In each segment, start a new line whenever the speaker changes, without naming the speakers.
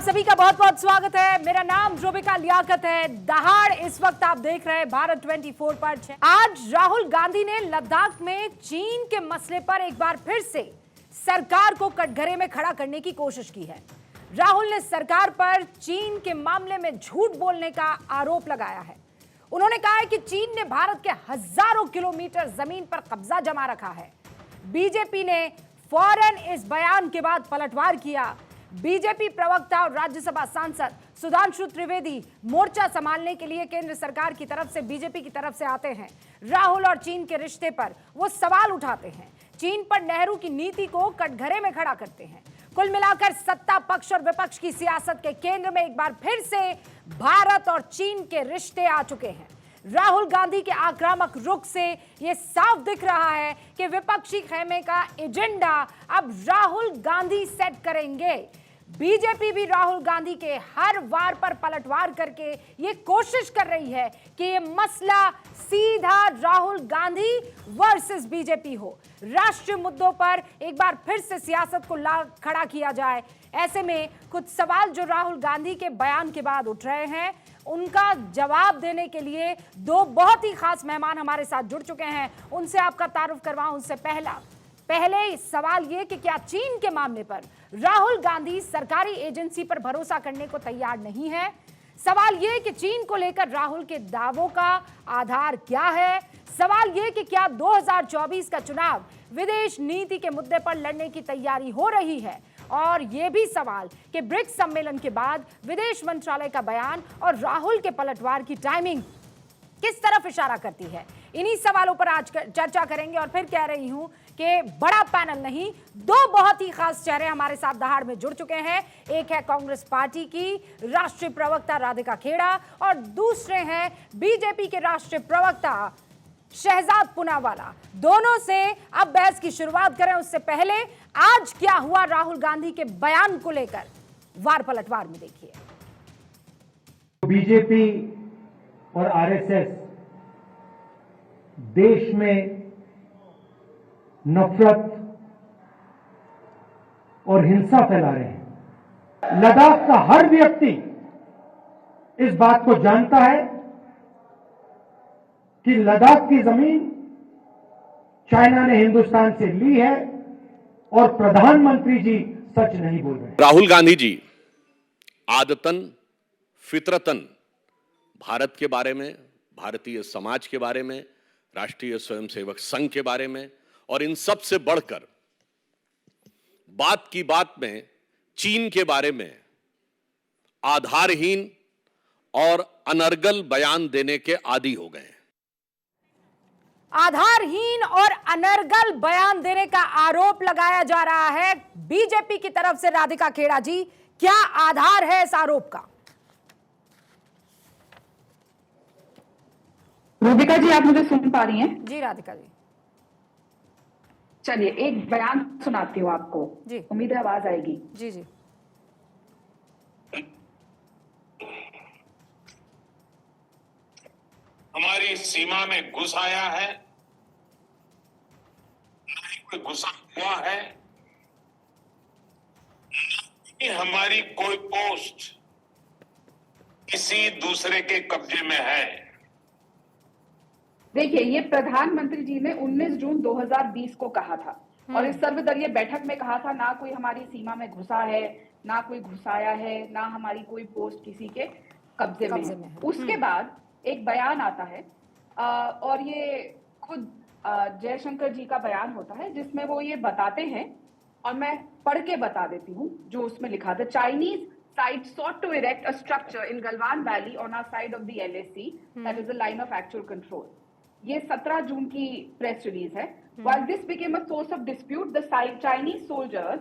सभी का बहुत बहुत स्वागत है। मेरा नाम रुबिका लियाकत है। दहाड़ इस वक्त आप देख रहे हैं भारत 24 पर। आज राहुल गांधी ने लद्दाख में चीन के मसले पर एक बार फिर से सरकार को कटघरे में खड़ा करने की कोशिश की है। राहुल ने सरकार पर चीन के मामले में झूठ बोलने का आरोप लगाया है। उन्होंने कहा है कि चीन ने भारत के हजारों किलोमीटर जमीन पर कब्जा जमा रखा है। बीजेपी ने फौरन इस बयान के बाद पलटवार किया। बीजेपी प्रवक्ता और राज्यसभा सांसद सुधांशु त्रिवेदी मोर्चा संभालने के लिए केंद्र सरकार की तरफ से, बीजेपी की तरफ से आते हैं। राहुल और चीन के रिश्ते पर वो सवाल उठाते हैं। चीन पर नेहरू की नीति को कटघरे में खड़ा करते हैं। कुल मिलाकर सत्ता पक्ष और विपक्ष की सियासत के केंद्र में एक बार फिर से भारत और चीन के रिश्ते आ चुके हैं। राहुल गांधी के आक्रामक रुख से यह साफ दिख रहा है कि विपक्षी खेमे का एजेंडा अब राहुल गांधी सेट करेंगे। बीजेपी भी राहुल गांधी के हर वार पर पलटवार करके ये कोशिश कर रही है कि ये मसला सीधा राहुल गांधी वर्सेस बीजेपी हो। राष्ट्रीय मुद्दों पर एक बार फिर से सियासत को खड़ा किया जाए। ऐसे में कुछ सवाल जो राहुल गांधी के बयान के बाद उठ रहे हैं, उनका जवाब देने के लिए दो बहुत ही खास मेहमान हमारे साथ जुड़ चुके हैं। उनसे आपका तारुफ करवाऊं उससे पहले सवाल ये कि क्या चीन के मामले पर राहुल गांधी सरकारी एजेंसी पर भरोसा करने को तैयार नहीं है? सवाल ये कि चीन को लेकर राहुल के दावों का आधार क्या है? सवाल ये कि क्या 2024 का चुनाव विदेश नीति के मुद्दे पर लड़ने की तैयारी हो रही है? और यह भी सवाल कि ब्रिक्स सम्मेलन के बाद विदेश मंत्रालय का बयान और राहुल के पलटवार की टाइमिंग किस तरफ इशारा करती है? इन्हीं सवालों पर आज चर्चा करेंगे। और फिर कह रही हूं कि बड़ा पैनल नहीं, दो बहुत ही खास चेहरे हमारे साथ दहाड़ में जुड़ चुके हैं। एक है कांग्रेस पार्टी की राष्ट्रीय प्रवक्ता राधिका खेड़ा और दूसरे हैं बीजेपी के राष्ट्रीय प्रवक्ता शहजाद पूनावाला। दोनों से अब बहस की शुरुआत करें उससे पहले आज क्या हुआ राहुल गांधी के बयान को लेकर, वार पलटवार में देखिए।
बीजेपी और आरएसएस देश में नफरत और हिंसा फैला रहे हैं। लद्दाख का हर व्यक्ति इस बात को जानता है कि लद्दाख की जमीन चाइना ने हिंदुस्तान से ली है और प्रधानमंत्री जी सच नहीं बोल रहे।
राहुल गांधी जी आदतन फितरतन भारत के बारे में, भारतीय समाज के बारे में, राष्ट्रीय स्वयंसेवक संघ के बारे में और इन सब से बढ़कर बात की बात में चीन के बारे में आधारहीन और अनर्गल बयान देने के आदी हो गए हैं।
आधारहीन और अनर्गल बयान देने का आरोप लगाया जा रहा है बीजेपी की तरफ से। राधिका खेड़ा जी, क्या आधार है इस आरोप का?
रुबिका जी, आप मुझे सुन पा रही हैं?
जी राधिका जी।
चलिए एक बयान सुनाती हूँ आपको जी। उम्मीद है आवाज आएगी।
जी जी।
हमारी सीमा में घुस आया है, नहीं कोई घुसा हुआ है, नहीं हमारी कोई पोस्ट किसी दूसरे के कब्जे में है।
देखिए, ये प्रधानमंत्री जी ने 19 जून 2020 को कहा था और इस सर्वदलीय बैठक में कहा था, ना कोई हमारी सीमा में घुसा है, ना कोई घुसाया है, ना हमारी कोई पोस्ट किसी के कब्जे में है। उसके बाद एक बयान आता है और ये खुद जयशंकर जी का बयान होता है जिसमें वो ये बताते हैं और मैं पढ़ के बता देती हूँ जो उसमें लिखा था। Chinese side sought to erect a structure in Galwan Valley on our side of the LAC, that is the line of actual control. ये 17 जून की प्रेस रिलीज है। While this became a source of dispute, the Chinese soldiers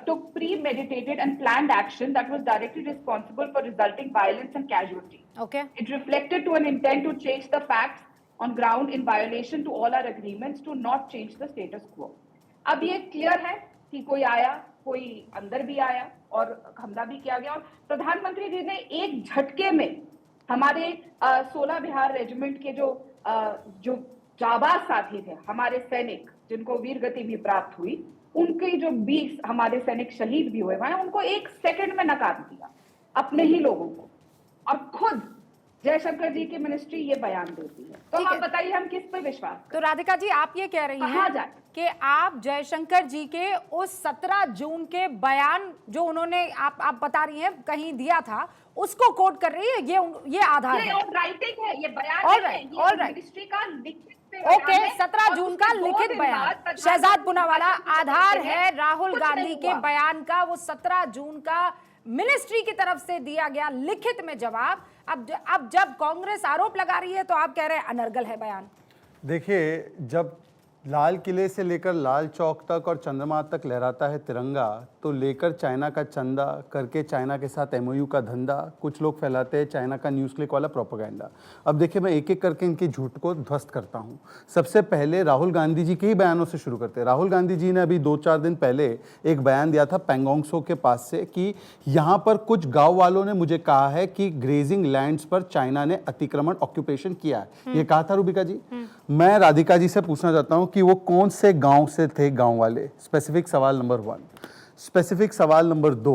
took premeditated and planned action that was directly responsible for resulting violence and casualty.
Okay.
It reflected to an intent to change the facts on ground in violation to all our agreements to not change the status quo. अब ये clear है कि कोई आया, कोई अंदर भी आया और हमला भी किया गया और प्रधानमंत्री जी ने एक झटके में हमारे 16 बिहार रेजिमेंट के जो जाबाज साथी थे, हमारे सैनिक जिनको वीर गति भी प्राप्त हुई, उनके जो 20 हमारे सैनिक शहीद भी हुए हैं उनको 1 सेकंड में नकार दिया अपने ही लोगों को, और खुद जयशंकर जी की मिनिस्ट्री ये बयान देती है। तो
ठीक
आप
है।
बताइए हम किस पे विश्वास करें?
तो राधिका जी आप ये कह रही
कहाँ
हैं
जाए?
कि आप जयशंकर जी के उस 17 जून के बयान जो उन्होंने आप बता रही हैं कहीं दिया था उसको कोट कर रही है, ये आधार
ये
है?
ऑन राइटिंग है, ये बयान
All
नहीं है,
right,
ये
all right.
मिनिस्ट्री का लिखित बयान
ओके,
है,
17
और
जून
उसके
का
2
लिखित
दिन
बयान
बाद प्रधानमंत्री
शहजाद पुनावाला आधार
कुछ
है राहुल
नहीं
गांधी के
हुआ।
बयान का, वो 17 जून का मिनिस्ट्री की तरफ से दिया गया लिखित में जवाब। अब जब कांग्रेस आरोप लगा रही है तो आप कह रहे हैं अनर्गल है बयान।
देखिए, जब लाल किले से लेकर लाल चौक तक और चंद्रमा तक लहराता है तिरंगा, तो लेकर चाइना का चंदा, करके चाइना के साथ एमओयू का धंधा, कुछ लोग फैलाते हैं चाइना का न्यूज़ क्लिक वाला प्रोपेगेंडा। अब देखिए, मैं एक एक करके इनके झूठ को ध्वस्त करता हूँ। सबसे पहले राहुल गांधी जी के ही बयानों से शुरू करते हैं। राहुल गांधी जी ने अभी 2-4 दिन पहले एक बयान दिया था पैंगोंग त्सो के पास से कि यहाँ पर कुछ गाँव वालों ने मुझे कहा है कि ग्रेजिंग लैंड्स पर चाइना ने अतिक्रमण ऑक्यूपेशन किया है। ये कहा था रूबिका जी। मैं राधिका जी से पूछना चाहता हूँ कि वो कौन से गांव से थे गांव वाले? स्पेसिफिक सवाल नंबर 1। स्पेसिफिक सवाल नंबर 2,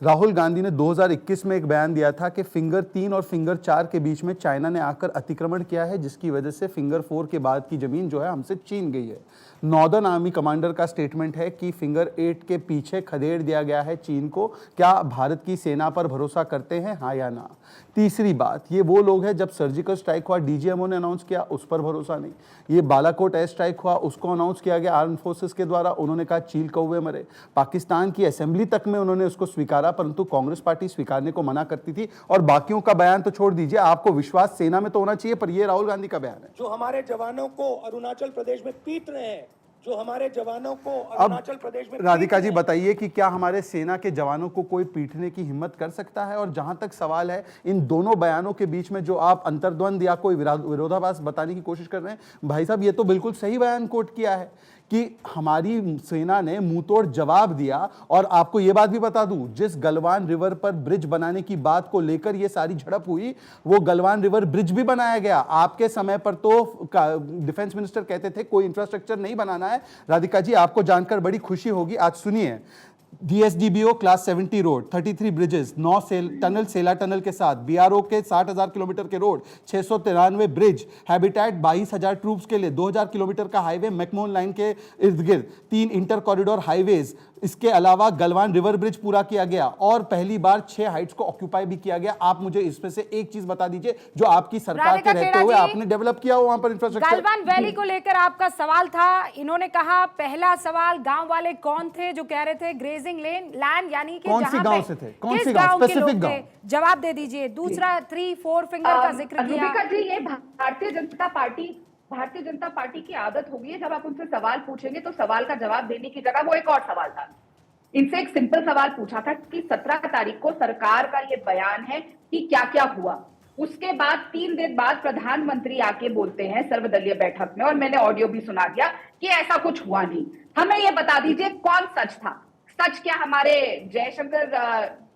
राहुल गांधी ने 2021 में एक बयान दिया था कि फिंगर 3 और फिंगर 4 के बीच में चाइना ने आकर अतिक्रमण किया है, जिसकी वजह से फिंगर 4 के बाद की जमीन जो है हमसे छीन गई है। नॉर्दर्न आर्मी कमांडर का स्टेटमेंट है कि फिंगर 8 के पीछे खदेड़ दिया गया है चीन को। क्या भारत की सेना पर भरोसा करते हैं, हाँ या ना? तीसरी बात, ये वो लोग हैं जब सर्जिकल स्ट्राइक हुआ डीजीएमओ ने अनाउंस किया, उस पर भरोसा नहीं। ये बालाकोट एयर स्ट्राइक हुआ, उसको अनाउंस किया गया आर्म फोर्सेस के द्वारा, उन्होंने कहा चील कौवे मरे। पाकिस्तान की असेंबली तक में उन्होंने उसको स्वीकारा, परंतु कांग्रेस पार्टी स्वीकारने को मना करती थी। और बाकियों का बयान तो छोड़ दीजिए, आपको विश्वास सेना में तो होना चाहिए, पर ये राहुल गांधी का बयान है।
जो हमारे जवानों को अरुणाचल प्रदेश में पीट रहे हैं, जो हमारे जवानों को अरुणाचल प्रदेश में
राधिका जी बताइए कि क्या हमारे सेना के जवानों को कोई पीटने की हिम्मत कर सकता है? और जहां तक सवाल है इन दोनों बयानों के बीच में जो आप अंतर्द्वंद या कोई विरोधाभास बताने की कोशिश कर रहे हैं, भाई साहब ये तो बिल्कुल सही बयान कोट किया है कि हमारी सेना ने मुंहतोड़ जवाब दिया। और आपको यह बात भी बता दूं, जिस गलवान रिवर पर ब्रिज बनाने की बात को लेकर यह सारी झड़प हुई, वो गलवान रिवर ब्रिज भी बनाया गया। आपके समय पर तो डिफेंस मिनिस्टर कहते थे कोई इंफ्रास्ट्रक्चर नहीं बनाना है। राधिका जी आपको जानकर बड़ी खुशी होगी, आज सुनिए। DSDBO class 70 road, 33 bridges, 9 tunnel, Sela tunnel के साथ, BRO के 60,000 किलोमीटर के रोड, 693 ब्रिज, हैबिटेट 22,000 ट्रूप्स के लिए, 2,000 किलोमीटर का हाईवे मैकमोहन लाइन के इर्द गिर्द, 3 इंटर कॉरिडोर हाईवेज, इसके अलावा गलवान रिवर ब्रिज पूरा किया गया और पहली बार 6 हाइट्स को ऑक्यूपाई भी किया गया। आप मुझे इसमें से एक चीज बता दीजिए जो आपकी सरकार के रहते हुए आपने डेवलप किया हो वहां पर इंफ्रास्ट्रक्चर।
गलवान वैली को लेकर आपका सवाल था, इन्होंने कहा पहला सवाल गांव वाले कौन थे जो कह रहे थे ग्रेजिंग लैंड, यानी कि
कौन सी गांव से थे, कौन सी गांव, स्पेसिफिक गांव?
जवाब दे दीजिए। दूसरा 3-4 फिंगर का जिक्र किया।
रूबिका जी, ये भारतीय जनता पार्टी की आदत होगी है, जब आप उनसे सवाल पूछेंगे तो सवाल का जवाब देने की जगह वो एक और सवाल था। इनसे एक सिंपल सवाल पूछा था कि 17 तारीख को सरकार का ये बयान है कि क्या क्या हुआ। उसके बाद 3 दिन बाद प्रधानमंत्री आके बोलते हैं सर्वदलीय बैठक में, और मैंने ऑडियो भी सुना दिया कि ऐसा कुछ हुआ नहीं। हमें ये बता दीजिए कौन सच था? सच क्या हमारे जयशंकर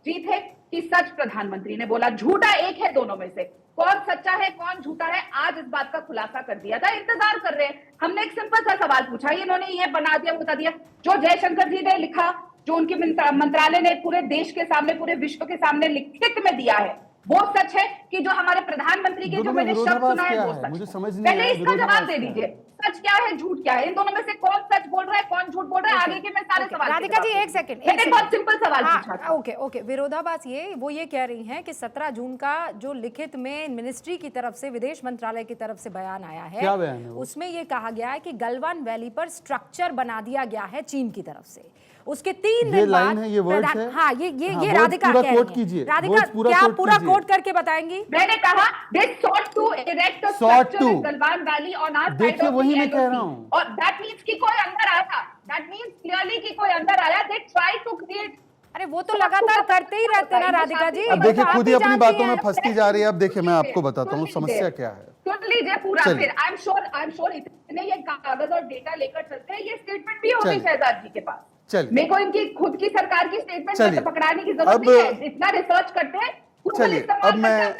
जी थे कि सच प्रधानमंत्री ने बोला? झूठा एक है दोनों में से, कौन सच्चा है कौन झूठा है आज इस बात का खुलासा कर दिया था। इंतजार कर रहे हैं। हमने एक सिंपल सा सवाल पूछा, इन्होंने ये बना दिया बता दिया। जो जयशंकर जी ने लिखा, जो उनके मंत्रालय ने पूरे देश के सामने पूरे विश्व के सामने लिखित में दिया है, वो सच है कि जो हमारे प्रधानमंत्री के जो मैंने शब्द सुना है वो सच?
मुझे समझ नहीं
पहले इसका जवाब दे दीजिए, सच क्या है झूठ क्या है? इन दोनों में से कौन सच बोल रहा है कौन झूठ बोल रहा है? आगे के मैं सारे सवाल
राधिका जी एक सेकंड,
मैंने बहुत सिंपल सवाल पूछा था।
ओके, विरोधाभास वो ये कह रही हैं कि 17 जून का जो लिखित में मिनिस्ट्री की तरफ से, विदेश मंत्रालय की तरफ से बयान आया है,
क्या बयान है वो?
उसमें ये कहा गया है कि गलवान वैली पर स्ट्रक्चर बना दिया गया है चीन की तरफ से। उसके 3 दिन बाद
ये वर्ड्स है,
हाँ ये राधिका कह रही है। राधिका क्या आप पूरा कोट करके बताएंगी?
मैंने कहा they sought to erect a structure in Galwan Valley on our side of
वही
the
मैं कह रहा
LOC.
हूँ।
और that means कि कोई अंदर आया था, that means clearly कि कोई अंदर आया। They try to create।
अरे वो तो लगातार करते ही रहते ना राधिका जी।
अब देखिए खुद ही अपनी बातों में फंसती जा रही है। अब देखिए मैं आपको बताता हूँ समस्या क्या है।
सुन लीजिए पूरा फिर। आई एम श्योर इतने ये कागज और डेटा लेकर चलते हैं, ये स्टेटमेंट भी होगी शहजाद जी के पास। मेरे को इनकी खुद की सरकार की स्टेटमेंट पकड़ाने की जरूरत नहीं है, इतना रिसर्च करते हैं।
चलिए अब मैं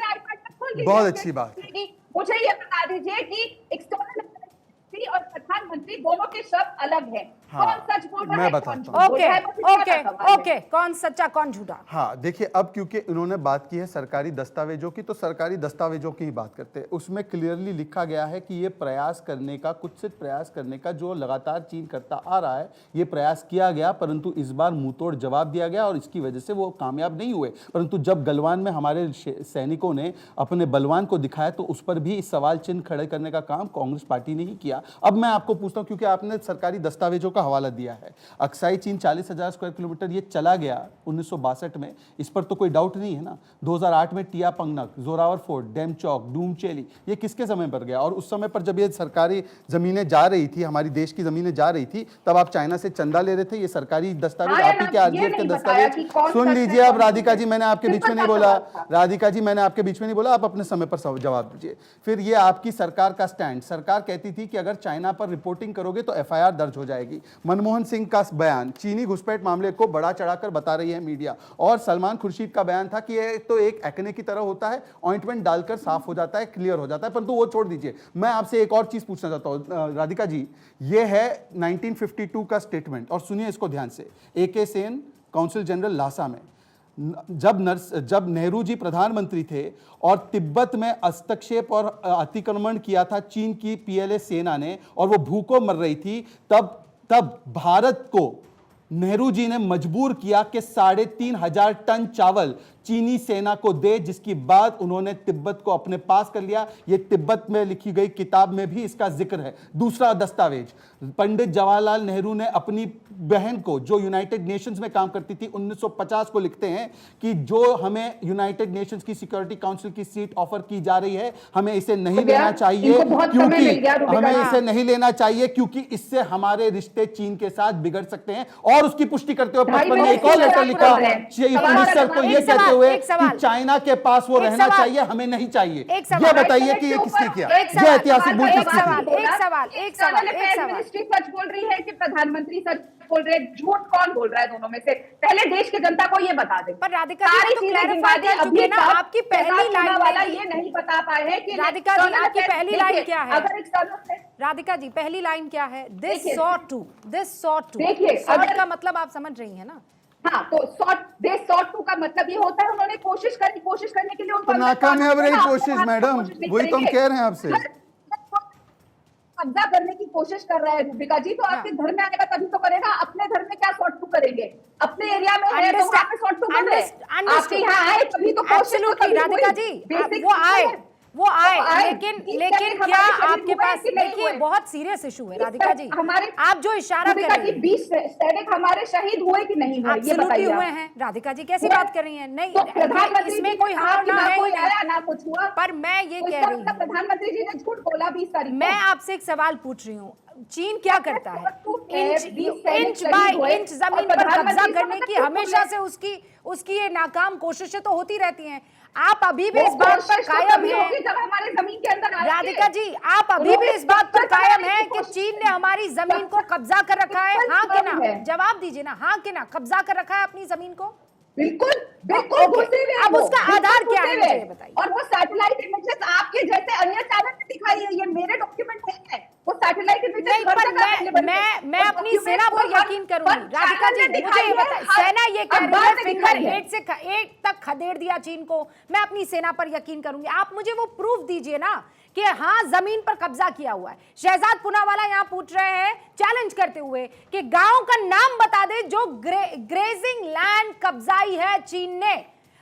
बहुत अच्छी बात,
मुझे ये बता दीजिए कि एक्सटर्नल और प्रधानमंत्री दोनों के शब्द अलग हैं।
हाँ,
कौन सच बोल रहा
मैं
है,
बताता
कौन झूठ
हूं।
बोल
ओके
रहा है, बस इतना
ओके
सा सवाल है।
ओके, कौन सच्चा कौन झूठा?
हाँ देखिए, अब क्योंकि इन्होंने बात की है सरकारी दस्तावेजों की, तो सरकारी दस्तावेजों की ही बात करते हैं। उसमें क्लियरली लिखा गया है कि ये प्रयास करने का, कुत्सित प्रयास करने का जो लगातार चीन करता आ रहा है, ये प्रयास किया गया, परंतु इस बार मुंहतोड़ जवाब दिया गया और इसकी वजह से वो कामयाब नहीं हुए। परंतु जब गलवान में हमारे सैनिकों ने अपने बलवान को दिखाया तो उस पर भी सवाल चिन्ह खड़े करने का काम कांग्रेस पार्टी ने ही किया। अब मैं आपको पूछता हूं, क्योंकि आपने सरकारी दस्तावेजों का हवाला दिया है, अक्साई चीन 40,000 स्क्वायर किलोमीटर ये चला गया 1962 में, इस पर तो कोई डाउट नहीं है ना। 2008 में टिया पंगनक, जोरावर फोर्ट, डेमचौक, डूमचेली, ये किसके समय पर गया? और उस समय पर जब ये सरकारी जमीनें जा रही थी, हमारी देश की जमीनें जा रही थी, तब आप चाइना से चंदा ले रहे थे। ये सरकारी दस्तावेज, आप ही के आरजीएफ के दस्तावेज। सुन लीजिए अब राधिका जी, मैंने आपके बीच में नहीं बोला, राधिका जी मैंने आपके बीच में नहीं बोला, आप अपने समय पर जवाब दीजिए। फिर ये आपकी सरकार का स्टैंड, सरकार कहती थी कि अगर चाइना पर रिपोर्टिंग करोगे तो एफआईआर दर्ज हो जाएगी। मनमोहन सिंह का बयान, चीनी घुसपैठ मामले को बढ़ा चढ़ाकर बता रही है मीडिया, और सलमान खुर्शीद का बयान था कि ये तो एक एक्ने की तरह होता है, ऑइंटमेंट डालकर साफ हो जाता है, क्लियर हो जाता है। परंतु वो छोड़ दीजिए, मैं आपसे एक और चीज पूछना चाहता हूं राधिका जी। ये है 1952 का स्टेटमेंट, और सुनिए इसको ध्यान से। AK Sen, council general Lhasa में, जब नेहरू जी प्रधानमंत्री थे और तिब्बत में हस्तक्षेप और अतिक्रमण किया था चीन की PLA सेना ने, और वो भूखों मर रही थी, तब भारत को नेहरू जी ने मजबूर किया कि 3,500 टन चावल चीनी सेना को दे, जिसकी बाद उन्होंने तिब्बत को अपने पास कर लिया। ये तिब्बत में लिखी गई किताब में भी इसका जिक्र है। दूसरा दस्तावेज, पंडित जवाहरलाल नेहरू ने अपनी बहन को, जो यूनाइटेड नेशंस में काम करती थी, 1950 को लिखते हैं कि जो हमें यूनाइटेड नेशंस की सिक्योरिटी काउंसिल की सीट ऑफर की जा रही है, हमें इसे नहीं लेना चाहिए, क्योंकि हमें इसे नहीं लेना चाहिए क्योंकि इससे हमारे रिश्ते चीन के साथ बिगड़ सकते हैं। और उसकी पुष्टि करते हुए 55 में एक और लेटर लिखा चीफ मिनिस्टर को यह कहते हुए कि चाइना के पास वो रहना चाहिए, हमें नहीं चाहिए। ये बताइए कि ये किसने किया, ये ऐतिहासिक भूल किसने की?
मिनिस्ट्री सच बोल रही है कि प्रधानमंत्री सच बोल रहे हैं? झूठ कौन बोल रहा है दोनों में से? पहले देश की जनता को ये बता दे।
पर राधिका जी तो क्लैरिफाई कर चुके हैं ना, आपकी पहली लाइन
वाला ये नहीं बता पाए हैं कि
राधिका जी आपकी पहली लाइन क्या है?
अगर एक
राधिका जी पहली लाइन क्या है? दिस सॉट टू
देखिए,
सॉट का मतलब आप समझ रही हैं ना?
हाँ, तो सॉट टू का मतलब ये होता है उन्होंने कोशिश करने के लिए उनको
नाकामयाब रही कोशिश मैडम, वही तो हम कह रहे हैं आपसे।
कब्जा करने की कोशिश कर रहा है रूबिका जी, तो आपके घर में आएगा तभी तो करेगा। अपने घर में क्या सॉर्ट टू करेंगे? अपने एरिया में है तो वहां पे सॉर्ट टू कर रहे हैं। आपके यहाँ आए तभी तो
एब्सोल्युटली राधिका जी, वो आए, लेकिन क्या आपके पास, देखिए बहुत सीरियस इशू है राधिका जी, आप जो इशारा कर रही हैं,
20 सैनिक हमारे शहीद हुए कि नहीं हुए, ये बताइए।
हुए हैं राधिका जी, कैसी बात कर रही हैं? नहीं, इसमें कोई हाँ ना है,
कोई आया ना कुछ हुआ।
पर मैं ये कह रही हूँ,
प्रधानमंत्री जी ने झूठ बोला 20 तारीख को।
मैं आपसे एक सवाल पूछ रही हूँ, चीन क्या करता है? इंच बाय इंच जमीन पर कब्जा करने की हमेशा से उसकी ये नाकाम कोशिशें तो होती रहती हैं। आप अभी भी इस बात पर कायम हैं,
जब हमारे जमीन के अंदर
राधिका जी, आप अभी भी इस बात पर कायम हैं कि चीन ने हमारी जमीन को कब्जा कर रखा है? हाँ कि ना? जवाब दीजिए ना, हाँ कि ना? कब्जा कर रखा है अपनी जमीन को?
बिल्कुल।
अब उसका आधार क्या है मुझे बताइए।
और वो सैटेलाइट इमेजेस आपके जैसे अन्य चैनल में दिखाई है, ये मेरे डॉक्यूमेंट है। वो सैटेलाइट इमेजेस
नहीं, पर मैं अपनी सेना पर यकीन करूंगी। राधिका जी मुझे ये बताइए, सेना ये कह रही है फिंगर 8 से 1 तक खदेड़ दिया चीन को, मैं अपनी सेना पर यकीन करूंगी। आप मुझे वो प्रूफ दीजिए ना कि हाँ जमीन पर कब्जा किया हुआ है। शहजाद पूनावाला यहाँ पूछ रहे हैं चैलेंज करते हुए कि गांव का नाम बता दे जो ग्रेजिंग लैंड कब्जाई है चीन ने।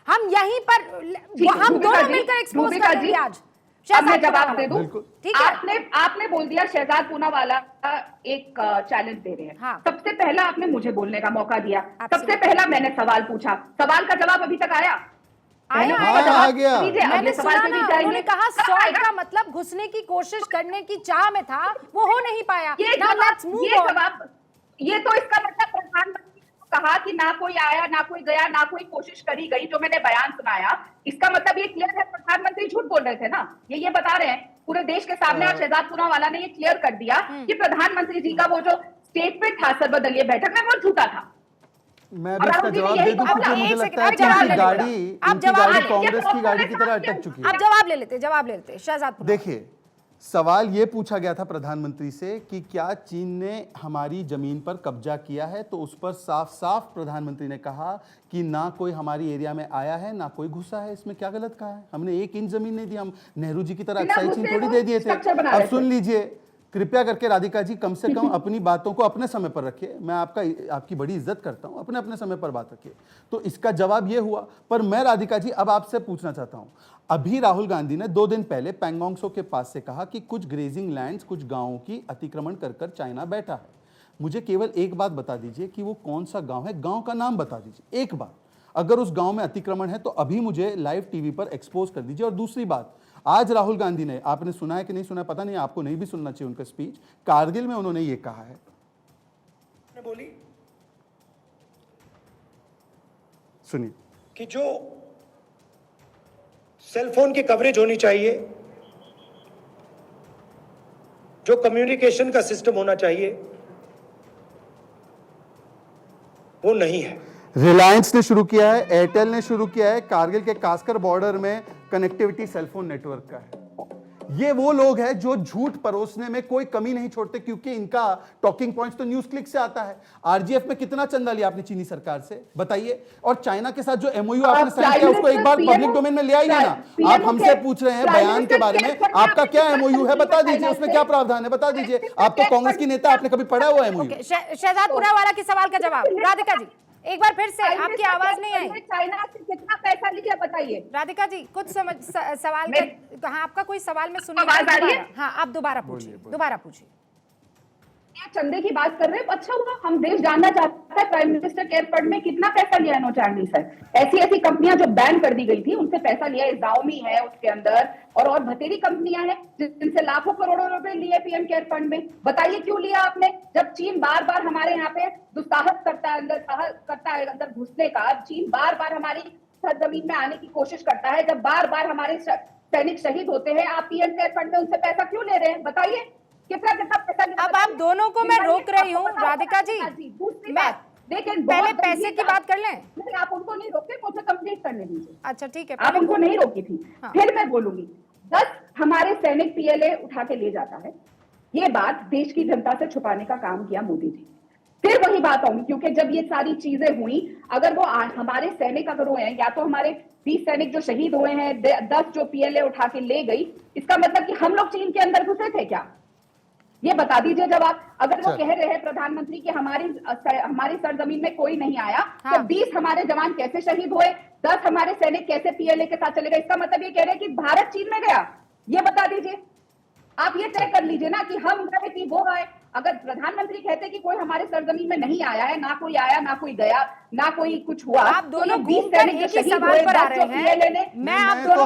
हम यहीं पर हम दोनों मिलकर एक्सपोज करेंगे आज।
मैं जवाब दे दूं?
ठीक है,
आपने बोल दिया शहजाद पूनावाला एक चैलेंज दे रहे हैं।
हाँ।
सबसे पहला आपने मुझे बोलने का मौका दिया, सबसे पहला मैंने सवाल पूछा, सवाल का जवाब अभी तक आया?
आ गया।
मैंने सुना ना, उन्होंने कहा सॉल्ट का मतलब घुसने की कोशिश करने की चाह में था, वो हो नहीं पाया।
ये तो इसका मतलब प्रधानमंत्री ने कहा कि ना कोई आया, ना कोई गया, ना कोई कोशिश करी गई, जो मैंने बयान सुनाया, इसका मतलब ये क्लियर है प्रधानमंत्री झूठ बोल रहे थे ना। ये बता रहे हैं पूरे देश के सामने, आज शहजाद पूनावाला ने ये क्लियर कर दिया कि प्रधानमंत्री जी का वो जो स्टेटमेंट था सर्वदलीय बैठक में, वो झूठा था।
मैं भी इसका जवाब दे दूं, क्योंकि मुझे लगता है कि इनकी गाड़ी कांग्रेस की गाड़ी की तरह अटक चुकी है।
आप जवाब ले लेते शहजाद।
देखिए, सवाल ये पूछा गया था प्रधानमंत्री से कि क्या चीन ने हमारी जमीन पर कब्जा किया है, तो उस पर साफ साफ प्रधानमंत्री ने कहा कि ना कोई हमारी एरिया में आया है ना कोई घुसा है। इसमें क्या गलत कहा है? हमने 1 इंच जमीन नहीं दी, हम नेहरू जी की तरह अक्साई चीन थोड़ी दे दिए थे। अब सुन लीजिए कृपया करके राधिका जी, कम से कम अपनी बातों को अपने समय पर रखिए। मैं आपकी बड़ी इज्जत करता हूं, अपने अपने समय पर बात रखिए। तो इसका जवाब ये हुआ। पर मैं राधिका जी अब आपसे पूछना चाहता हूं, अभी राहुल गांधी ने 2 दिन पहले पैंगोंग त्सो के पास से कहा कि कुछ ग्रेजिंग लैंड्स, कुछ गांवों की अतिक्रमण कर चाइना बैठा है। मुझे केवल एक बात बता दीजिए कि वो कौन सा गांव है, गांव का नाम बता दीजिए एक बार। अगर उस गांव में अतिक्रमण है तो अभी मुझे लाइव टीवी पर एक्सपोज कर दीजिए। और दूसरी बात, आज राहुल गांधी ने, आपने सुना है कि नहीं सुना, पता नहीं, आपको नहीं भी सुनना चाहिए उनका स्पीच, कारगिल में उन्होंने ये कहा है,
बोली
सुनिए,
कि जो सेलफोन की कवरेज होनी चाहिए, जो कम्युनिकेशन का सिस्टम होना चाहिए, वो नहीं है।
रिलायंस ने शुरू किया है, एयरटेल ने शुरू किया है, कारगिल के कास्कर बॉर्डर में कनेक्टिविटी सेलफोन नेटवर्क का है। ये वो लोग हैं जो झूठ परोसने में कोई कमी नहीं छोड़ते, क्योंकि इनका टॉकिंग पॉइंट्स तो न्यूज क्लिक से आता है। आरजीएफ में कितना चंदा लिया आपने चीनी सरकार से, बताइए। और चाइना के साथ जो एमओयू आपने साइन किया उसको एक बार पब्लिक डोमेन में ले आइए ना। आप हमसे पूछ रहे हैं बयान के बारे में, आपका क्या एमओयू है बता दीजिए, उसमें क्या प्रावधान है बता दीजिए। आप तो कांग्रेस की नेता, आपने कभी पढ़ा हुआ एमओयू?
शहजादपुरा वाला के सवाल का जवाब राधिका जी एक बार फिर से, आपकी आवाज नहीं आई।
चाइना से कितना पैसा लिया बताइए
राधिका जी कुछ सवाल का, हाँ आपका कोई सवाल में सुनिए।
आवाज आ रही है?
हाँ आप दोबारा पूछिए, दोबारा पूछिए।
चंदे की बात कर रहे हैं, अच्छा हुआ, हम देश जानना चाहता है प्राइम मिनिस्टर केयर फंड में कितना पैसा लिया नो चाइनीज से। ऐसी ऐसी कंपनियां जो बैन कर दी गई थी उनसे पैसा लिया, Xiaomi है उसके अंदर, और बथेरी कंपनियां हैं जिनसे लाखों करोड़ों रुपए लिए पीएम केयर फंड में। बताइए क्यों लिया आपने? जब चीन बार बार हमारे यहाँ पे दुस्साहस करता है अंदर घुसने का, चीन बार बार हमारी सरजमीन में आने की कोशिश करता है, जब बार बार हमारे सैनिक शहीद होते हैं, आप पीएम केयर फंड में उनसे पैसा क्यों ले रहे हैं? बताइए कितना पैसा।
अब आप दोनों को मैं रोक रही हूँ राधिका जी,
दूसरी
मैं
बात, लेकिन
पहले पैसे की बात कर लें।
नहीं, आप उनको नहीं रोके, मुझे कंप्लीट करने दीजिए।
अच्छा ठीक है,
आप उनको नहीं रोकी थी।
हाँ।
फिर मैं बोलूंगी, 10 हमारे सैनिक पीएलए उठा के ले जाता है, ये बात देश की जनता से छुपाने का काम किया मोदी जी। फिर वही बात आऊंगी, क्योंकि जब ये सारी चीजें हुई, अगर वो हमारे सैनिक अगर हुए हैं, या तो हमारे 20 सैनिक जो शहीद हुए हैं, 10 जो पीएलए उठा के ले गई, इसका मतलब कि हम लोग चीन के अंदर घुसे थे क्या? ये बता दीजिए जवाब। अगर वो कह रहे हैं प्रधानमंत्री कि हमारी सरजमीन में कोई नहीं आया,
हाँ।
तो 20 हमारे जवान कैसे शहीद हुए, 10 हमारे सैनिक कैसे पीएलए के साथ चले गए? इसका मतलब ये कह रहे हैं कि भारत चीन में गया, ये बता दीजिए। आप ये तय कर लीजिए ना कि हम गए कि वो आए। अगर प्रधानमंत्री कहते कि कोई हमारे सरजमीन में नहीं आया है, ना कोई आया ना कोई गया ना कोई कुछ हुआ,
आप दोनों घूमकर एक ही सवाल पर आ रहे हैं। मैं आप दोनों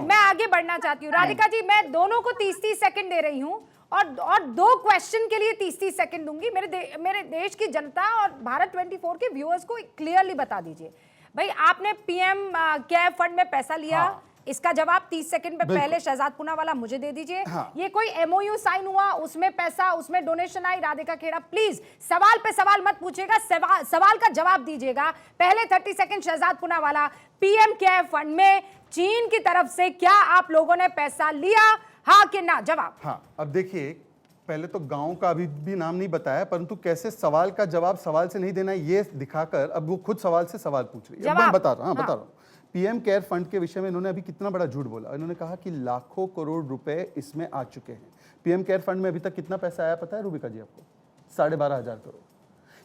मैं आगे बढ़ना चाहती हूँ राधिका जी, मैं दोनों को 30-30 सेकंड दे रही हूँ और 2 क्वेश्चन के लिए 30-30 सेकंड दूंगी। मेरे देश की जनता और भारत 24 के व्यूअर्स को क्लियरली बता दीजिए, भाई आपने पीएम केयर फंड में पैसा लिया, हाँ। इसका जवाब 30 सेकंड में पहले शहजाद पूना वाला मुझे दे दीजिए। हाँ। ये कोई एमओयू साइन हुआ, उसमें पैसा, उसमें डोनेशन आई। राधिका खेड़ा प्लीज सवाल पे सवाल मत पूछिएगा, सवाल का जवाब दीजिएगा। पहले 30 सेकंड शहजाद पूना वाला, पीएम केयर फंड में चीन की तरफ से क्या आप लोगों ने पैसा लिया, हाँ कि ना? जवाब। हाँ,
अब देखिए, पहले तो गांव का अभी भी नाम नहीं बताया, परंतु कैसे सवाल का जवाब सवाल से नहीं देना ये दिखाकर अब वो खुद सवाल से सवाल पूछ रही है। मैं बता रहा हूँ। पीएम केयर फंड के विषय में इन्होंने अभी कितना बड़ा झूठ बोला। इन्होंने कहा कि लाखों करोड़ रुपए इसमें आ चुके हैं। पीएम केयर फंड में अभी तक कितना पैसा आया पता है रूबिका जी आपको? 12,500 करोड़।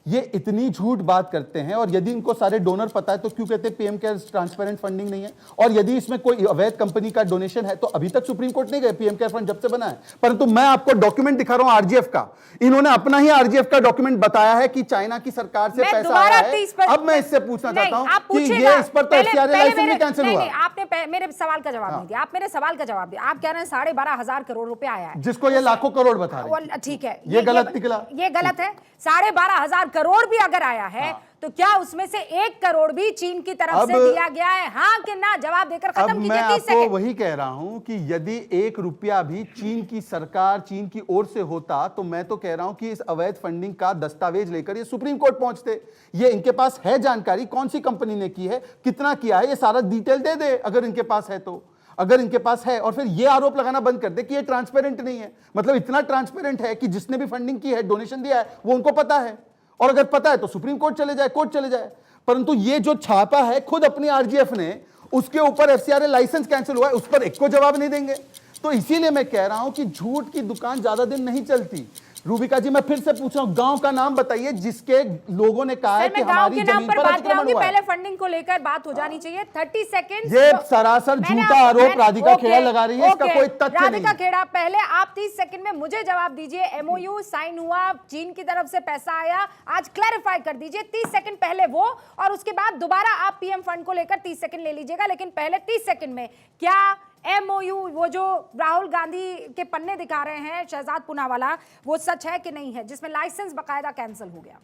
ये इतनी झूठ बात करते हैं, और यदि इनको सारे डोनर पता है तो क्यों कहते हैं पीएम केयर ट्रांसपेरेंट फंडिंग नहीं है? और यदि इसमें कोई अवैध कंपनी का डोनेशन है तो अभी तक सुप्रीम कोर्ट नहीं गए पीएम केयर फंड जब से बना है। परंतु मैं आपको डॉक्यूमेंट दिखा रहा हूं आरजीएफ का, इन्होंने अपना ही आरजीएफ का डॉक्यूमेंट बताया है कि चाइना की सरकार से पैसा आया है। अब मैं इससे पूछना चाहता हूं कि ये इस पर तो एफसीआरए लाइसेंस भी कैंसिल हुआ।
आपने मेरे सवाल का जवाब नहीं दिया, आप मेरे सवाल का जवाब दिया। आप कह रहे हैं 12,500 करोड़ रुपए आया है,
जिसको ये लाखों करोड़ बता रहे हैं।
ठीक है,
ये गलत निकला,
ये गलत है। 12,500 करोड़ भी अगर आया है तो क्या उसमें से 1 करोड़ भी चीन की तरफ से दिया गया है, हाँ कि ना? जवाब देकर खत्म कीजिए।
मैं आपको वही कह रहा हूं कि यदि 1 रुपया भी चीन की सरकार, चीन की ओर से होता तो मैं तो कह रहा हूं कि इस अवैध फंडिंग का दस्तावेज लेकर ये सुप्रीम कोर्ट पहुंचते। ये इनके पास है जानकारी, कौन सी कंपनी ने की है, कितना किया है, ये सारा डिटेल दे दे अगर इनके पास है तो। अगर इनके पास है, और फिर ये आरोप लगाना बंद कर दे कि ये ट्रांसपेरेंट नहीं है। मतलब इतना ट्रांसपेरेंट है कि जिसने भी फंडिंग की है, डोनेशन दिया है, वो उनको पता है, और अगर पता है तो सुप्रीम कोर्ट चले जाए, कोर्ट चले जाए। परंतु ये जो छापा है खुद अपनी आरजीएफ ने, उसके ऊपर एफसीआरए लाइसेंस कैंसिल हुआ है, उस पर एक को जवाब नहीं देंगे। तो इसीलिए मैं कह रहा हूं कि झूठ की दुकान ज्यादा दिन नहीं चलती। रूबिका जी, मैं फिर से पूछ रहा हूं, गांव का नाम बताइए जिसके लोगों ने कहा है कि हमारी जमीन पर अतिक्रमण हुआ है।
पहले फंडिंग को लेकर बात हो जानी चाहिए। 30 सेकंड।
ये सरासर झूठा आरोप राधिका खेड़ा लगा रही है, इसका कोई तथ्य नहीं।
राधिका खेड़ा, पहले आप 30 सेकंड में मुझे जवाब दीजिए। एमओयू साइन हुआ, चीन की तरफ से पैसा आया, आज क्लैरिफाई कर दीजिए। 30 सेकंड पहले वो, और उसके बाद दोबारा आप पीएम फंड को लेकर 30 सेकंड ले लीजिएगा। लेकिन पहले 30 सेकंड में क्या एमओयू, वो जो राहुल गांधी के पन्ने दिखा रहे हैं शहजाद पूनावाला, वो सच है कि नहीं है, जिसमें लाइसेंस बकायदा कैंसिल हो गया?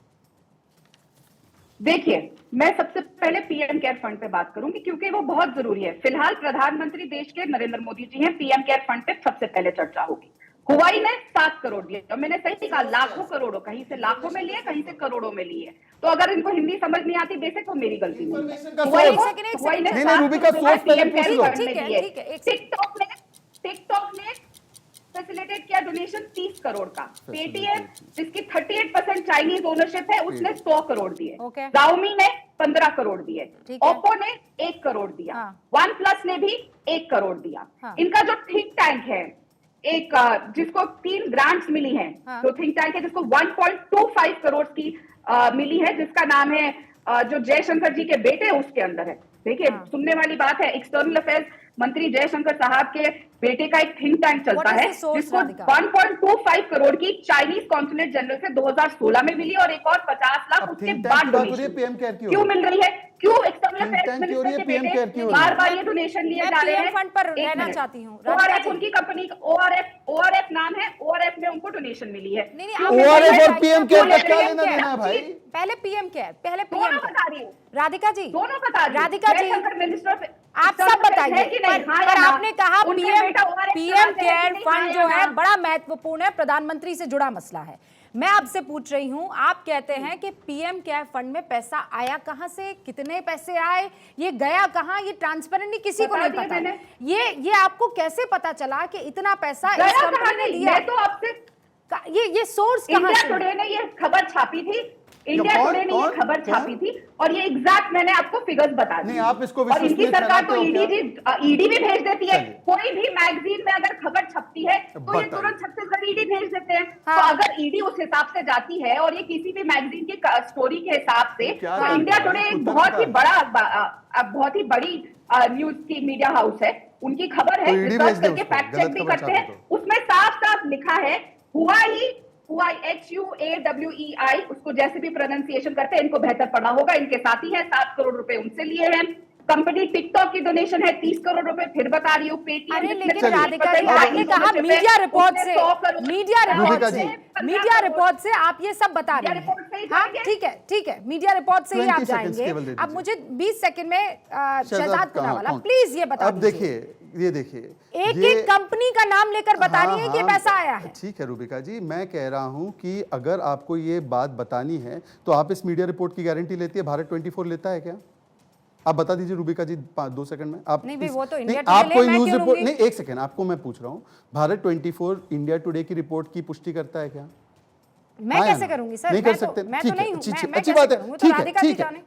देखिए, मैं सबसे पहले पीएम केयर फंड पे बात करूंगी क्योंकि वो बहुत जरूरी है। फिलहाल प्रधानमंत्री देश के नरेंद्र मोदी जी हैं, पीएम केयर फंड पे सबसे पहले चर्चा होगी। हुवाई ने 7 करोड़ दिए, और मैंने सही कहा, लाखों करोड़ों, कहीं से लाखों में लिए, कहीं से करोड़ों में लिए। तो अगर इनको हिंदी समझ नहीं आती बेसिक, तो मेरी गलती नहीं है। हुवाई ने टिकटॉक ने फैसिलिटेट किया डोनेशन 30 करोड़ का। पेटीएम, जिसकी 38% चाइनीज ओनरशिप है, उसने 100 करोड़ दिए। Xiaomi ने 15 करोड़ दिए। ओप्पो ने 1 करोड़ दिया। वन प्लस ने भी 1 करोड़ दिया। इनका जो थिंक टैंक है, एक जिसको 3 ग्रांट्स मिली हैं, जो थिंक टैंक है जिसको 1.25 करोड़ की मिली है, जिसका नाम है जो जयशंकर जी के बेटे उसके अंदर है। देखिए, सुनने वाली बात है, एक्सटर्नल अफेयर्स मंत्री जयशंकर साहब के बेटे का एक थिंक टैंक चलता है जिसको 1.25 करोड़ की चाइनीज कॉन्सुलेट जनरल से 2016 में मिली, और एक और 50 लाख उसके बाद डोनेशन क्यों मिल रही है? क्यों एक्सटर्नल अफेयर्स मिनिस्टर के बेटे बार-बार ये डोनेशन लिए जा रहे हैं?
फंड पर रहना चाहती हूँ।
ओआरएफ उनकी कंपनी का ओआरएफ नाम है, ओआरएफ में उनको डोनेशन मिली है।
ओआरएफ और पीएम केयर का क्या लेना देना है भाई?
पहले पीएम केयर, पहले
दोनों
पीएम
बता रही हूँ,
राधिका जी,
दोनों बता रही हूँ।
राधिका जी,
मिनिस्टर
आप सब बताइए, पर आपने कहा पीएम केयर फंड जो है बड़ा महत्वपूर्ण है, प्रधानमंत्री से जुड़ा मसला है। मैं आपसे पूछ रही हूं, आप कहते हैं कि पीएम केयर फंड में पैसा आया कहां से, कितने पैसे आए, ये गया कहां, ये ट्रांसपेरेंटली किसी को नहीं पता। ये आपको कैसे पता चला कि इतना पैसा इस कंपनी ने दिया?
मैं तो आपसे
ये सोर्स कहां से?
इंडिया टुडे ने ये खबर छापी थी, इंडिया टुडे ने ये खबर छापी थी, और ये एग्जैक्ट मैंने आपको फिगर्स बता दी।
आप इसको
और इनकी सरकार तो ईडी भी भेज देती है। कोई भी मैगजीन में अगर खबर छपती है तो ये तुरंत छत्तीसगढ़ ईडी भेज देते हैं। तो अगर ईडी उस हिसाब से जाती है और ये किसी भी मैगजीन की स्टोरी के हिसाब से, तो इंडिया टुडे एक बहुत ही बड़ी न्यूज की मीडिया हाउस है, उनकी खबर है, रिसर्च करके फैक्ट चेक भी करते हैं। उसमें साफ साफ लिखा है HUAWEI, उसको जैसे भी प्रोनाउंसिएशन करते हैं, इनको बेहतर पढ़ा होगा, इनके साथी हैं। 7 करोड़ रुपए उनसे लिए हैं। कंपनी टिकटॉक की डोनेशन है 30 करोड़ रुपए, फिर बता रही हूँ। पेटीएम,
लेकिन राधिका जी, आपने कहा मीडिया रिपोर्ट से आप ये सब बता रही हैं। हाँ, ठीक है, मीडिया रिपोर्ट से ही आप जाएंगे। अब मुझे 20 सेकंड में शहजाद पूनावाला प्लीज ये बता दीजिए।
ये देखिए,
एक कंपनी का नाम लेकर बतानी है कि पैसा आया है।
ठीक है रूबिका जी, मैं कह रहा हूं कि अगर आपको ये बात बतानी है तो आप इस मीडिया रिपोर्ट की गारंटी लेती है? भारत 24 लेता है क्या? आप बता दीजिए रूबिका जी 2 सेकंड में। आप
नहीं, वो तो इंडिया
आप कोई न्यूज रिपोर्ट नहीं, 1 सेकंड, आपको मैं पूछ रहा हूं, भारत 24 इंडिया टुडे की रिपोर्ट की पुष्टि करता है क्या?
मैं कैसे करूंगी सर?
नहीं कर सकते।
ठीक है,
अच्छी बात है,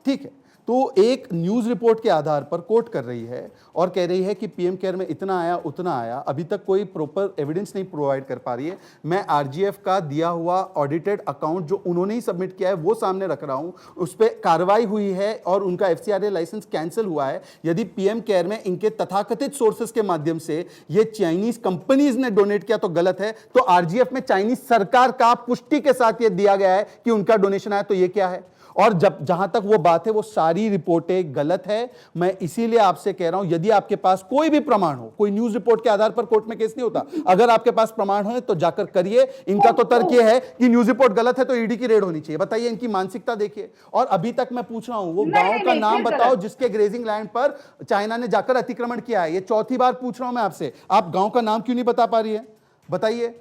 ठीक है। तो एक न्यूज रिपोर्ट के आधार पर कोट कर रही है और कह रही है कि पीएम केयर में इतना आया उतना आया, अभी तक कोई प्रॉपर एविडेंस नहीं प्रोवाइड कर पा रही है। मैं आरजीएफ का दिया हुआ ऑडिटेड अकाउंट जो उन्होंने ही सबमिट किया है वो सामने रख रहा हूं, उस पर कार्रवाई हुई है और उनका एफसीआरए लाइसेंस कैंसिल हुआ है। यदि पीएम केयर में इनके तथाकथित सोर्सेस के माध्यम से ये चाइनीज कंपनीज ने डोनेट किया तो गलत है, तो आरजीएफ में चाइनीज सरकार का पुष्टि के साथ ये दिया गया है कि उनका डोनेशन आया, तो ये क्या है? और जहां तक वो बात है, वो सारी रिपोर्टें गलत है। मैं इसीलिए आपसे कह रहा हूं, यदि आपके पास कोई भी प्रमाण हो, कोई न्यूज रिपोर्ट के आधार पर कोर्ट में केस नहीं होता, अगर आपके पास प्रमाण हो तो जाकर करिए। इनका तो तर्क ये है कि न्यूज रिपोर्ट गलत है तो ईडी की रेड होनी चाहिए। बताइए, इनकी मानसिकता देखिए। और अभी तक मैं पूछ रहा हूं, वो गांव का नाम बताओ जिसके ग्रेजिंग लैंड पर चाइना ने जाकर अतिक्रमण किया है। ये 4थी बार पूछ रहा हूं मैं आपसे, आप गांव का नाम क्यों नहीं बता पा रही है? बताइए।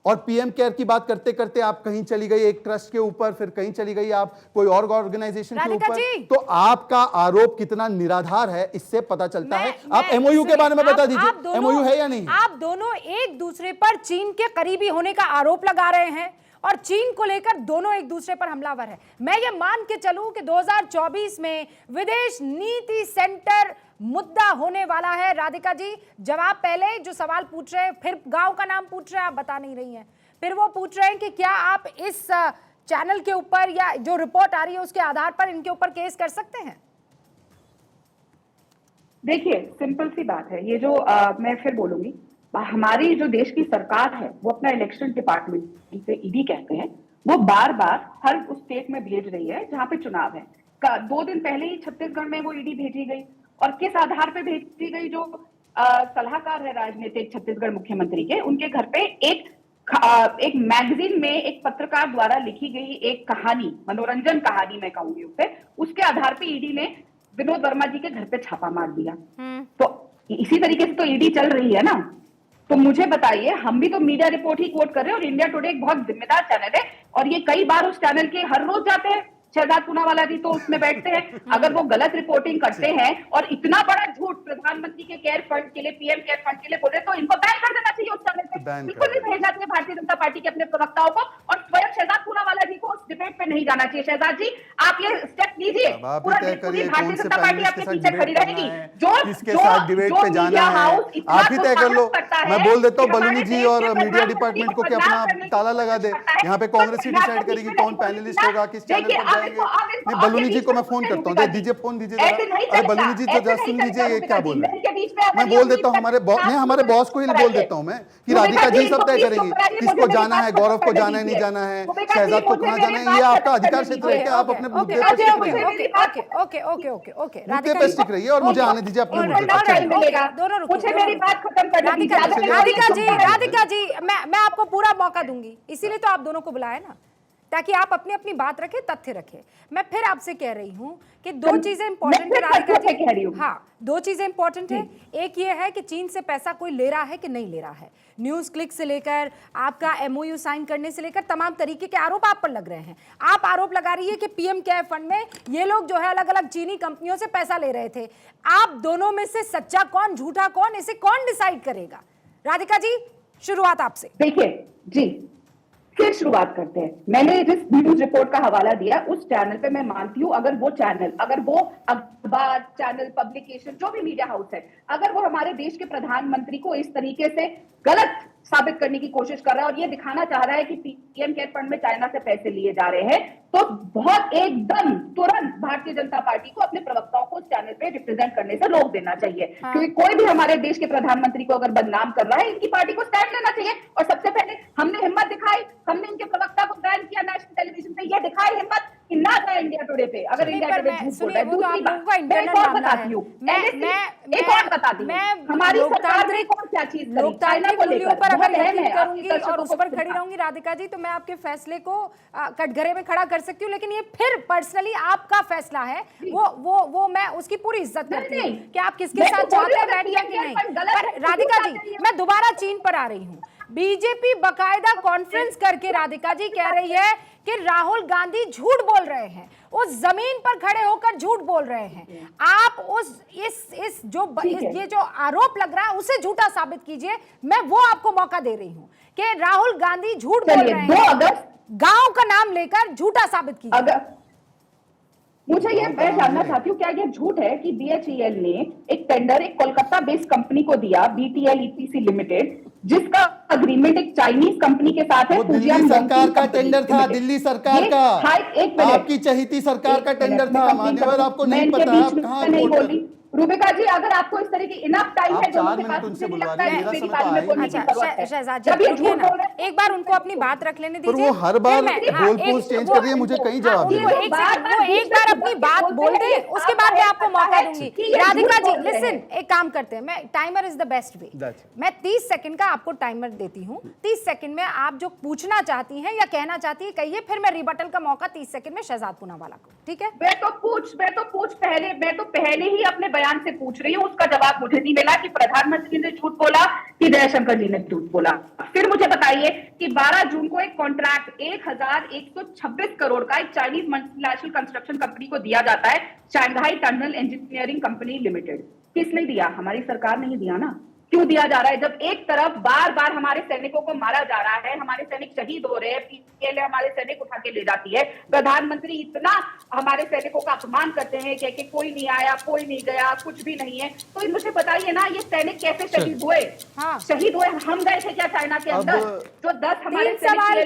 और पीएम केयर की बात करते करते आप कहीं चली गई एक ट्रस्ट के ऊपर, फिर कहीं चली गई आप कोई और ऑर्गेनाइजेशन के
राधिका
ऊपर।
जी।
तो आपका आरोप कितना निराधार है इससे पता चलता है। आप
मैं-
एमओयू के
सुनिए,
बारे में बता
आप
दीजिए,
दोनों-
एमओयू है या नहीं?
आप दोनों एक दूसरे पर चीन के करीबी होने का आरोप लगा रहे हैं और चीन को लेकर दोनों एक दूसरे पर हमलावर है। मैं ये मान के चलूं कि 2024 में विदेश नीति सेंटर मुद्दा होने वाला है। राधिका जी, जवाब पहले जो सवाल पूछ रहे हैं, फिर गांव का नाम पूछ रहे हैं, आप बता नहीं रही हैं, फिर वो पूछ रहे हैं कि क्या आप इस चैनल के ऊपर या जो रिपोर्ट आ रही है उसके आधार पर इनके ऊपर केस कर सकते हैं?
देखिए, सिंपल सी बात है, ये जो मैं फिर बोलूंगी, हमारी जो देश की सरकार है वो अपना इलेक्शन डिपार्टमेंट, जिसे ईडी कहते हैं, वो बार बार हर उस स्टेट में भेज रही है जहां पे चुनाव है। 2 दिन पहले ही छत्तीसगढ़ में वो ईडी भेजी गई, और किस आधार पे भेजी गई? जो सलाहकार है राजनीतिक छत्तीसगढ़ मुख्यमंत्री के, उनके घर पे एक मैगजीन में एक पत्रकार द्वारा लिखी गई एक कहानी, मनोरंजन कहानी मैं कहूंगी उसे, उसके आधार पे ईडी ने विनोद वर्मा जी के घर पे छापा मार दिया। तो इसी तरीके से तो ईडी चल रही है ना। तो मुझे बताइए, हम भी तो मीडिया रिपोर्ट ही कोट कर रहे हैं, और इंडिया टुडे एक बहुत जिम्मेदार चैनल है, और ये कई बार उस चैनल के हर रोज जाते हैं, शहजाद पूनावाला जी तो उसमें बैठते हैं। अगर वो गलत रिपोर्टिंग करते हैं और इतना बड़ा झूठ प्रधानमंत्री के केयर फंड के लिए, पीएम केयर फंड के लिए बोल रहे, तो इनको बैन कर देना चाहिए उस चैनल से। बिल्कुल नहीं भेजना चाहिए भारतीय जनता पार्टी के अपने प्रवक्ताओं को, और स्वयं शहजाद पूनावाला जी को उस डिबेट पे नहीं जाना चाहिए। शहजाद जी, आप ये स्टेप लीजिए, पूरा भारतीय जनता पार्टी आपके पीछे खड़ी रहेगी।
किसके साथ डिबेट पे जाना है आप ही तय कर लो। मैं बोल देता हूँ बलूनी जी और मीडिया डिपार्टमेंट को कि अपना ताला लगा दे। यहाँ पे कांग्रेस ही डिसाइड करेगी कौन पैनलिस्ट होगा, किस चैनल पर जाएंगे। नहीं, बलूनी जी को मैं फोन करता हूँ, दे दीजिए फोन दीजिए। अरे बलूनी जी तो जरा सुन लीजिए ये क्या बोल रहे हैं। मैं बोल देता हूँ हमारे बॉस को ही बोल देता हूँ मैं कि राधिका जी सब तय करेंगी किसको जाना है, गौरव को जाना है नहीं जाना है, शहजाद को कहाँ जाना है, ये आपका अधिकार क्षेत्र है कि आप अपने मुद्दे पर स्टिक रहिए। मुद्दे पर स्टिक रहिए और मुझे आने दीजिए अपने मुद्दे पर।
दोनों
मुझे मेरी बात खत्म करने दीजिए।
राधिका जी, मैं आपको पूरा मौका दूंगी, इसीलिए तो आप दोनों को बुलाया ना, ताकि आप अपनी अपनी बात रखें, तथ्य रखें। मैं फिर आपसे कह रही हूं कि दो चीजें इंपॉर्टेंट है राधिका जी। हाँ, दो चीजें इंपॉर्टेंट है। एक ये है कि चीन से पैसा कोई ले रहा है कि नहीं ले रहा है। न्यूज क्लिक से लेकर आपका एमओयू साइन करने से लेकर तमाम तरीके के आरोप आप पर लग रहे हैं। आप आरोप लगा रही है कि पीएम केयर फंड में ये लोग जो है अलग अलग चीनी कंपनियों से पैसा ले रहे थे। आप दोनों में से सच्चा कौन, झूठा कौन, इसे कौन डिसाइड करेगा? राधिका जी, शुरुआत आपसे।
देखिए जी, फिर शुरुआत करते हैं। मैंने जिस न्यूज रिपोर्ट का हवाला दिया उस चैनल पे मैं मानती हूं, अगर वो चैनल, अगर वो अखबार, चैनल, पब्लिकेशन, जो भी मीडिया हाउस है, अगर वो हमारे देश के प्रधानमंत्री को इस तरीके से गलत साबित करने की कोशिश कर रहा है और ये दिखाना चाह रहा है कि पीएम केयर फंड में चाइना से पैसे लिए जा रहे हैं, तो बहुत एकदम तुरंत भारतीय जनता पार्टी को अपने प्रवक्ताओं को उस चैनल पे रिप्रेजेंट करने से रोक देना चाहिए। हाँ। क्योंकि कोई भी हमारे देश के प्रधानमंत्री को अगर बदनाम कर रहा है, इनकी पार्टी को स्टैंड लेना चाहिए। और सबसे पहले हमने हिम्मत दिखाई, हमने इनके प्रवक्ता को बैन किया नेशनल टेलीविजन पे, ये दिखाई हिम्मत कि ना जाए इंडिया टुडे पे। अगर इंडिया टुडे झूठ बोल रहा है। दूसरी बात मैं एक और बताती हूँ, एक और बताती हूँ, हमारी सरकार ने कौन क्या चीज करी चाइना को लेकर,
अगर यकीन करूंगी और उस पर खड़ी रहूंगी राधिका जी, तो मैं आपके फैसले को कटघरे में खड़ा कर सकती हूँ, लेकिन ये फिर पर्सनली आपका फैसला है। वो मैं उसकी पूरी इज्जत करती हूँ कि आप किसके साथ चाहते हैं बैठिए कि नहीं। पर राधिका जी, मैं दोबारा चीन पर आ रही हूँ। बीजेपी बकायदा कॉन्फ्रेंस करके राधिका जी कह रही है कि राहुल गांधी झूठ बोल रहे हैं, उस जमीन पर खड़े होकर झूठ बोल रहे हैं। आप उस ये जो आरोप लग रहा है उसे झूठा साबित कीजिए। मैं वो आपको मौका दे रही हूं कि राहुल गांधी झूठ बोल रहे हैं, गांव का नाम लेकर झूठा साबित कीजिए।
मुझे ये मैं जानना चाहती हूँ, क्या ये झूठ है कि बीएचईएल ने एक टेंडर एक कोलकाता बेस्ड कंपनी को दिया, बीटीएल ईपीसी लिमिटेड, जिसका अग्रीमेंट एक चाइनीज कंपनी के साथ है।
वो दिल्ली सरकार का टेंडर था, दिल्ली सरकार का, आपकी चहेती सरकार का टेंडर था। मान्यवर, आपको नहीं पता, आप कहाँ
नहीं बोल रही। रूबिका जी, अगर आपको इस तरह की इनफ टाइम है जो मेरे पास,
उनसे बुलवा रही है, मेरी बात में बोलने की जरूरत है।
शहजाद जी, एक बार उनको अपनी बात रख लेने दीजिए।
वो हर बार गोल पोस्ट चेंज कर रही है, मुझे कहीं जवाब नहीं।
वो एक बार अपनी बात बोल दे, उसके बाद मैं आपको मौका दूंगी। राधिका जी, लिसन, एक काम करते हैं, मैं timer is the best way. मैं 30 सेकंड का आपको टाइमर देती हूँ। 30 सेकंड में आप जो पूछना चाहती हैं या कहना चाहती है कहिए, फिर मैं रिबटल का मौका 30 सेकंड में शहजाद पूनावाला को। ठीक है?
मैं तो पहले ही अपने बयान से पूछ रही हूँ, उसका जवाब मुझे नहीं मिला कि प्रधानमंत्री ने झूठ बोला कि जयशंकर जी ने झूठ बोला। फिर मुझे बताइए कि 12 जून को एक कॉन्ट्रैक्ट 1126 करोड़ का एक चाइनीज मल्टीनेशनल कंस्ट्रक्शन कंपनी को दिया जाता है, Shanghai tunnel engineering company limited. किसने दिया? हमारी सरकार ने ही दिया ना। क्यों दिया जा रहा है? जब एक तरफ बार बार हमारे सैनिकों को मारा जा रहा है, हमारे सैनिक शहीद हो रहे हैं, पीएलए हमारे सैनिक उठा के ले जाती है, प्रधानमंत्री इतना हमारे सैनिकों का अपमान करते हैं कि कोई नहीं आया, कोई नहीं गया, कुछ भी नहीं है। तो मुझे बताइए ना, ये सैनिक कैसे शहीद हुए? शहीद हुए हम गए थे क्या चाइना के अंदर? जो 10 हमारे
सवाल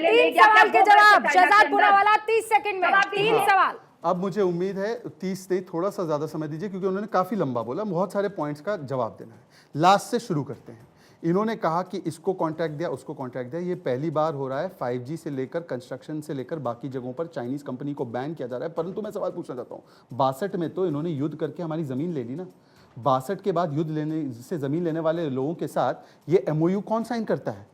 के जवाब शहजाद पूनावाला 30 सेकंड में 3 सवाल।
अब मुझे उम्मीद है 30 से थोड़ा सा ज़्यादा समय दीजिए, क्योंकि उन्होंने काफ़ी लंबा बोला, बहुत सारे पॉइंट्स का जवाब देना है। लास्ट से शुरू करते हैं। इन्होंने कहा कि इसको कॉन्ट्रैक्ट दिया, उसको कॉन्ट्रैक्ट दिया। ये पहली बार हो रहा है 5G से लेकर कंस्ट्रक्शन से लेकर बाकी जगहों पर चाइनीज़ कंपनी को बैन किया जा रहा है। परंतु मैं सवाल पूछना चाहता हूँ, 62 में तो इन्होंने युद्ध करके हमारी ज़मीन ले ली ना। 62 के बाद युद्ध लेने से ज़मीन लेने वाले लोगों के साथ ये MOU कौन साइन करता है?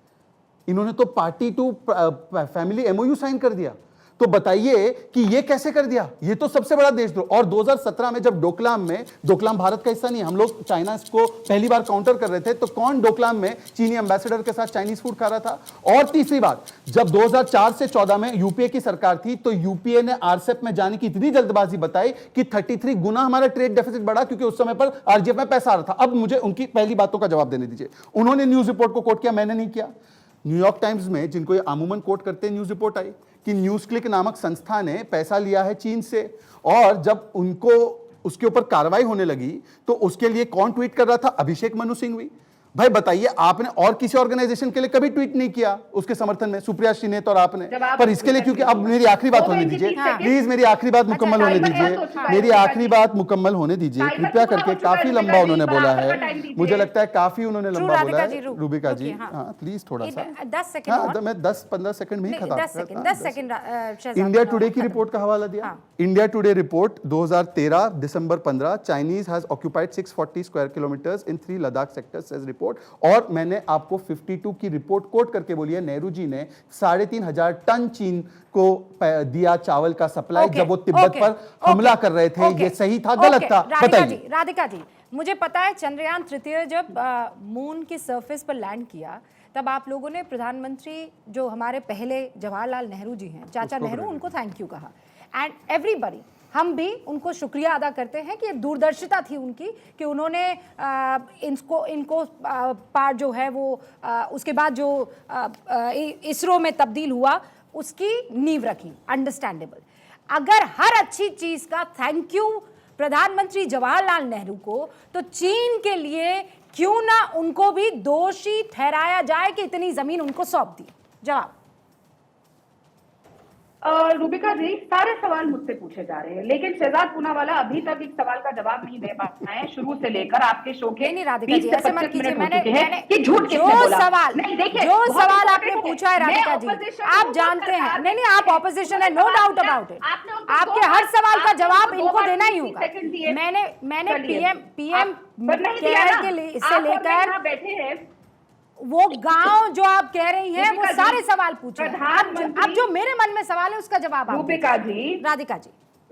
इन्होंने तो party to family MOU sign कर दिया। तो बताइए कि ये कैसे कर दिया? ये तो सबसे बड़ा देशद्रोह। और 2017 में जब डोकलाम भारत का हिस्सा नहीं, हम लोग चाइना को पहली बार काउंटर कर रहे थे, तो कौन डोकलाम में चीनी एम्बेसडर के साथ चाइनीज फूड खा रहा था? और तीसरी बात, जब 2004 से 14 में यूपीए की सरकार थी, तो यूपीए ने आरसेप में जाने की इतनी जल्दबाजी बताई कि 33 गुना हमारा ट्रेड डेफिसिट बढ़ा, क्योंकि उस समय पर आरजीएफ में पैसा आ रहा था। अब मुझे उनकी पहली बातों का जवाब देने दीजिए। उन्होंने न्यूज रिपोर्ट को कोट किया, मैंने नहीं किया। न्यूयॉर्क टाइम्स में, जिनको ये अमूमन कोट करते हैं, न्यूज रिपोर्ट आई कि न्यूज क्लिक नामक संस्था ने पैसा लिया है चीन से, और जब उनको उसके ऊपर कार्रवाई होने लगी तो उसके लिए कौन ट्वीट कर रहा था? अभिषेक मनु सिंघवी। भाई बताइए, आपने और किसी ऑर्गेनाइजेशन के लिए कभी ट्वीट नहीं किया उसके समर्थन में? सुप्रिया श्रीनेत और आपने। पर इसके लिए, क्योंकि अब मेरी आखिरी बात होने दीजिए प्लीज, मेरी आखिरी बात मुकम्मल होने दीजिए, मेरी आखिरी बात मुकम्मल होने दीजिए कृपया करके। काफी लंबा उन्होंने बोला है, मुझे लगता है काफी उन्होंने लंबा बोला है। रूबिका जी, हाँ प्लीज थोड़ा सा,
10 सेकंड,
मैं 10-15 सेकंड में ही खत्म।
10 सेकंड।
इंडिया टुडे की रिपोर्ट का हवाला दिया। India today report 2013 December 15, Chinese has occupied 640 square kilometres in 3 Ladakh sectors says report. और मैंने आपको 52 की रिपोर्ट कोट करके बोली है, नेहरू जी ने 3,500 टन चीन को दिया चावल का सप्लाई जब वो तिब्बत पर हमला कर रहे थे। ये सही था, गलत था? बताइए।
राधिका जी, मुझे पता है चंद्रयान तृतीय जब मून की सरफेस पर लैंड किया, तब आप लोगों ने प्रधानमंत्री जो हमारे पहले जवाहरलाल नेहरू जी हैं, चाचा नेहरू, उनको थैंक यू कहा। एंड एवरीबडी, हम भी उनको शुक्रिया अदा करते हैं कि दूरदर्शिता थी उनकी, कि उन्होंने इनको पार्ट जो है वो उसके बाद जो इसरो में तब्दील हुआ उसकी नींव रखी। अंडरस्टैंडेबल। अगर हर अच्छी चीज का थैंक यू प्रधानमंत्री जवाहरलाल नेहरू को, तो चीन के लिए क्यों ना उनको भी दोषी ठहराया जाए कि इतनी जमीन उनको सौंप दी? जवाब।
रूबिका जी, सारे सवाल मुझसे पूछे जा रहे हैं, लेकिन शहजाद पूनावाला अभी तक एक सवाल का जवाब नहीं दे पाए हैं। शुरू से लेकर आपके शो के
नहीं राधिका जी, ऐसे मत कीजिए। मैंने
झूठ
जो सवाल नहीं, देखिए जो सवाल आपने पूछा है राधिका जी, आप जानते हैं। नहीं, आप ऑपोजिशन है, नो डाउट अबाउट इट। आपके हर सवाल का जवाब इनको देना ही होगा। मैंने पीएम केयर के से लेकर
बैठे हैं,
वो गांव जो आप कह रही हैं, वो सारे सवाल पूछे। अब जो मेरे मन में सवाल है उसका जवाब आप
रूबिका जी।
राधिका जी,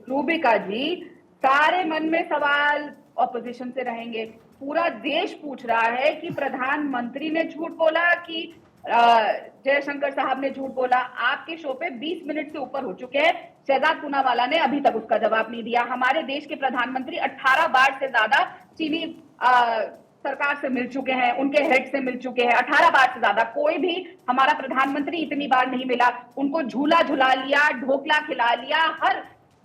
रूबिका जी, सारे मन में सवाल ऑपोजिशन से रहेंगे। पूरा देश पूछ रहा है कि प्रधानमंत्री ने झूठ बोला कि जयशंकर साहब ने झूठ बोला। आपके शो पे 20 मिनट से ऊपर हो चुके हैं, शहजाद पूनावाला ने अभी तक उसका जवाब नहीं दिया। हमारे देश के प्रधानमंत्री 18 बार से ज्यादा चीनी सरकार से मिल चुके हैं, उनके हेड से मिल चुके हैं 18 बार से ज्यादा। कोई भी हमारा प्रधानमंत्री इतनी बार नहीं मिला। उनको झूला झुला लिया, ढोकला खिला लिया, हर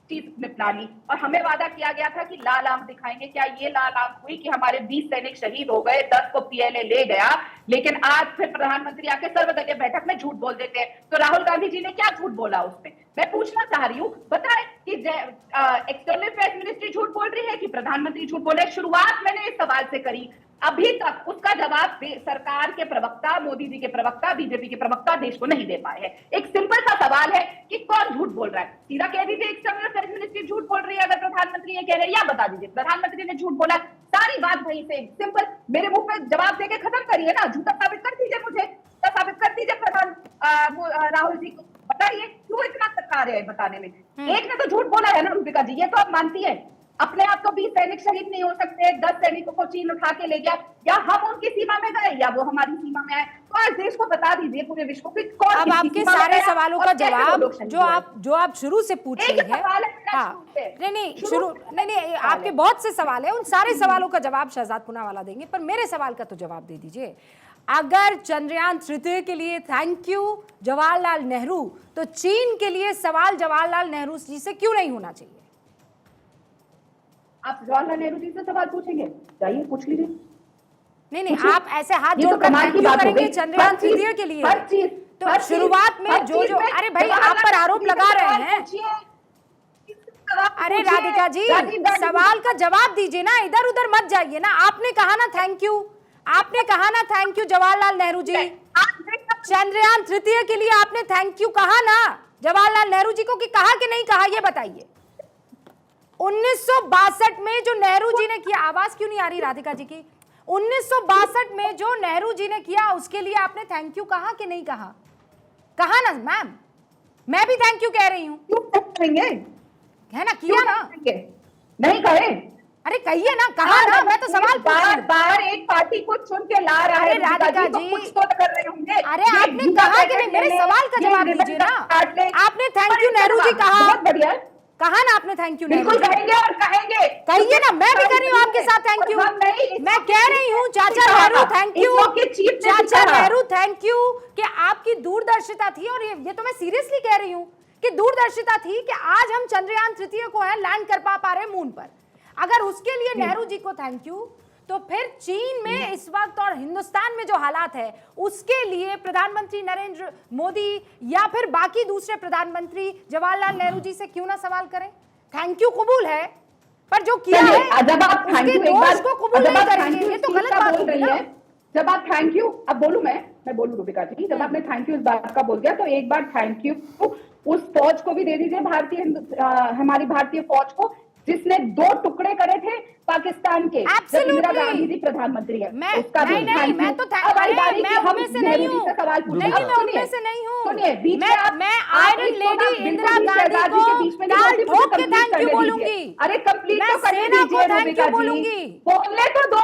चीज निपटा ली। और हमें वादा किया गया था कि लाल आंख दिखाएंगे। क्या ये लाल आंख हुई कि हमारे 20 सैनिक शहीद हो गए, 10 को पीएलए ले गया? लेकिन आज फिर प्रधानमंत्री आके सर्वदलीय बैठक में झूठ बोल देते हैं। तो राहुल गांधी जी ने क्या झूठ बोला उसमें? मैं पूछना चाह रही हूँ, बताएं कि एक्सटर्नल अफेयर्स मिनिस्ट्री झूठ बोल रही है कि प्रधानमंत्री झूठ बोल रहे हैं? शुरुआत मैंने इस सवाल से करी, अभी तक उसका जवाब सरकार के प्रवक्ता, मोदी जी के प्रवक्ता, बीजेपी के प्रवक्ता देश को नहीं दे पाए हैं। एक सिंपल सा सवाल है कि कौन झूठ बोल रहा है? सीधा कह दीजिए एक्सटर्नल अफेयर्स मिनिस्ट्री झूठ बोल रही है अगर प्रधानमंत्री ये कह रहे हैं, या बता दीजिए प्रधानमंत्री ने झूठ बोला। सारी बात वहीं से सिंपल, मेरे मुंह पे जवाब देके खत्म करिए ना, झूठा साबित कर दीजिए, मुझे साबित कर दीजिए राहुल जी को। बताइए क्यों इतना तत्कार है बताने में? एक ने तो झूठ बोला है ना रूबिका जी, ये तो आप मानती है। अपने आप तो 20 सैनिक शहीद नहीं हो सकते, 10 सैनिकों को चीन उठा के ले गया, या हम उनकी सीमा में गए या वो हमारी सीमा में आए। तो आज देश को बता दीजिए, पूरे विश्व को, कौन
अब
किसकी
आपके
सीमा में
सारे
गया
सवालों
और
का
कैसे वो
जवाब
लोग शहीद हुए।
जो आप शुरू से पूछ
एक
रही है,
सवाल है मेरा
हाँ,
शुरू से।
नहीं, आपके बहुत से सवाल है, उन सारे सवालों का जवाब शहजाद पूनावाला देंगे, पर मेरे सवाल का तो जवाब दे दीजिए। अगर चंद्रयान तृतीय के लिए थैंक यू जवाहरलाल नेहरू, तो चीन के लिए सवाल जवाहरलाल नेहरू जी से क्यों नहीं होना चाहिए?
आप जवाहरलाल नेहरू जी से सवाल पूछेंगे, जाइए पूछ लीजिए।
नहीं, आप ऐसे हाथ
ये तो
जोड़कर
कमाल
थैंक
की
यू
बात हो
करेंगे
गई।
चंद्रयान
हर चीज-
तृतीय के लिए,
हर चीज-
तो
हर चीज-
शुरुआत में
हर
जो
चीज में
अरे भाई आप
जवाहरलाल
पर आरोप
नेहरू जी
लगा
से
रहे
सवाल
हैं।
पूछिए।
अरे
पूछिए।
राधिका जी,
राजीव गांधी
सवाल का जवाब दीजिए ना, इधर उधर मत जाइए ना। आपने कहा ना थैंक यू, आपने कहा ना थैंक यू जवाहरलाल नेहरू जी। चंद्रयान तृतीय के लिए आपने थैंक यू कहा ना जवाहरलाल नेहरू जी को, कि कहा कि नहीं कहा, ये बताइए। 1962 में जो नेहरू जी ने किया, आवाज क्यों नहीं आ रही राधिका जी की? 1962 में जो नेहरू जी ने किया, उसके लिए आपने थैंक यू कहा कि नहीं कहा? कहा ना मैम, मैं भी थैंक यू कह रही हूँ,
क्यों करेंगे?
है ना, किया ना?
नहीं कहे?
अरे कहिए ना, कहा ना, मैं तो सवाल पूछ रही
बार
हूँ।
बार एक पार्टी को चुन के ला रहा है
अरे राधिका
तो
जी,
कुछ तो कर रहे होंगे।
अरे
ये
आपने
झूठा
कहा कि नहीं,
पैकेट
मेरे
ले ले,
सवाल का
ये
जवाब
रिबन
दीजिए ना।
काट ले।
आपने थैंक यू नेहरू जी कहा,
बहुत बढ़िया,
कहा ना आपने थैंक यू नेहरू
बिल्कुल
जी।
कहेंगे और कहेंगे।
कहिए ना, मैं भी कर रही हूँ आपके साथ थैंक यू।
और हम नहीं,
मैं कह रही हूँ चाचा नेहरू थैंक यू,
इसरो के चीफ ने भी
चाचा
कहा।
नेहरू थैंक यू, कि आपकी दूरदर्शिता थी। और ये तो मैं सीरियसली कह रही हूँ कि दूरदर्शिता थी कि आज हम चंद्रयान तृतीय को है लैंड कर पा रहे हैं मून पर। अगर उसके लिए नेहरू जी को थैंक यू, तो फिर चीन में इस वक्त और हिंदुस्तान में जो हालात है, उसके लिए प्रधानमंत्री नरेंद्र मोदी या फिर बाकी दूसरे प्रधानमंत्री जवाहरलाल नेहरू जी से क्यों ना सवाल करें? थैंक यू कबूल है, पर जो किया है
जब आप थैंक
उसके
यू एक
दोष
बार
को कबूल नहीं करेंगे, ये तो गलत बात
बोल
होगी
रही
ना।
है। जब आप थैंक यू, अब बोलूं मैं बोलूं रूबिका जी, जब आपने थैंक यू इस बात का बोल दिया, तो एक बार थैंक यू उस फौज को भी दे दीजिए, हमारी भारतीय फौज को, जिसने 2 टुकड़े करे थे पाकिस्तान के जब इंदिरा गांधी जी प्रधानमंत्री है।
मैं
उसका भी
नहीं,
thank
मैं
you।
तो
अब आई बारी
मैं
कि हम
उनमें से नहीं
नेहरू जी
हूँ,
से सवाल पूछें।
नहीं,
अब
मैं
सुनिए,
उनमें से नहीं हूँ।
सुनिए, बीच में आप
मैं
आप
आयरन
इसको ना
लेडी
बिल्कुल
इंदिरा
भी
गांधी
शहजादी के
को
बीच में नहीं
ताल
बोलती,
ठोक
मुझे
के
complete
थैंक यू
करने
बोलूंगी।
दीजिए। अरे कंप्लीट
मैं
तो करने
सेना को
दीजिए
थैंक
रूबिका
यू
जी,
बोलूंगी।
बोलने तो दो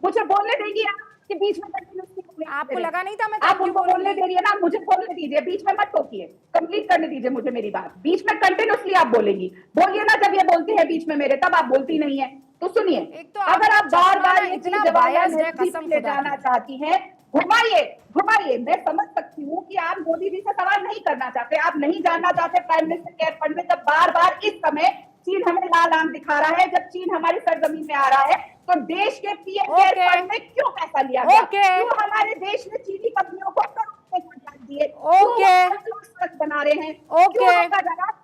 मुझे बोलने देंगी आप, कि बीच में continuously बोलने
आपको
दे रहे।
लगा नहीं था मैं
आप
thank you
उनको बोलने
बोलूंगी?
दे रही है ना, मुझे बोलने दीजिए, बीच में मत टोकिए, कंप्लीट करने दीजिए मुझे मेरी बात। बीच में कंटिन्यूअसली आप बोलेंगी, बोलिए ना, जब ये बोलती है बीच में मेरे, तब आप बोलती नहीं है। तो सुनिए,
एक तो
अगर आप
आपका
बार बार
चश्मा
ये
इतना
चीज जवाहरलाल
biased है,
नेहरू जी
कसम
पे ले
खुदा
जाना
की।
चाहती हैं, घुमाइए। मैं समझ सकती हूँ कि आप मोदी जी से सवाल नहीं करना चाहते, आप नहीं जानना चाहते प्राइम मिनिस्टर केयर फंड में, जब बार बार इस समय चीन हमें लाल आंख दिखा रहा है, जब चीन हमारी सरजमीन में आ रहा है, तो देश के पीएम केयर
Okay.
फंड में क्यों पैसा लिया गया?
Okay.
क्यों हमारे देश में चीनी कंपनियों को करोड़ों रुपए खर्च दिए?
Okay.
क्यों सड़क बना रहे हैं?
Okay.
क्यों रोका जा रहा है?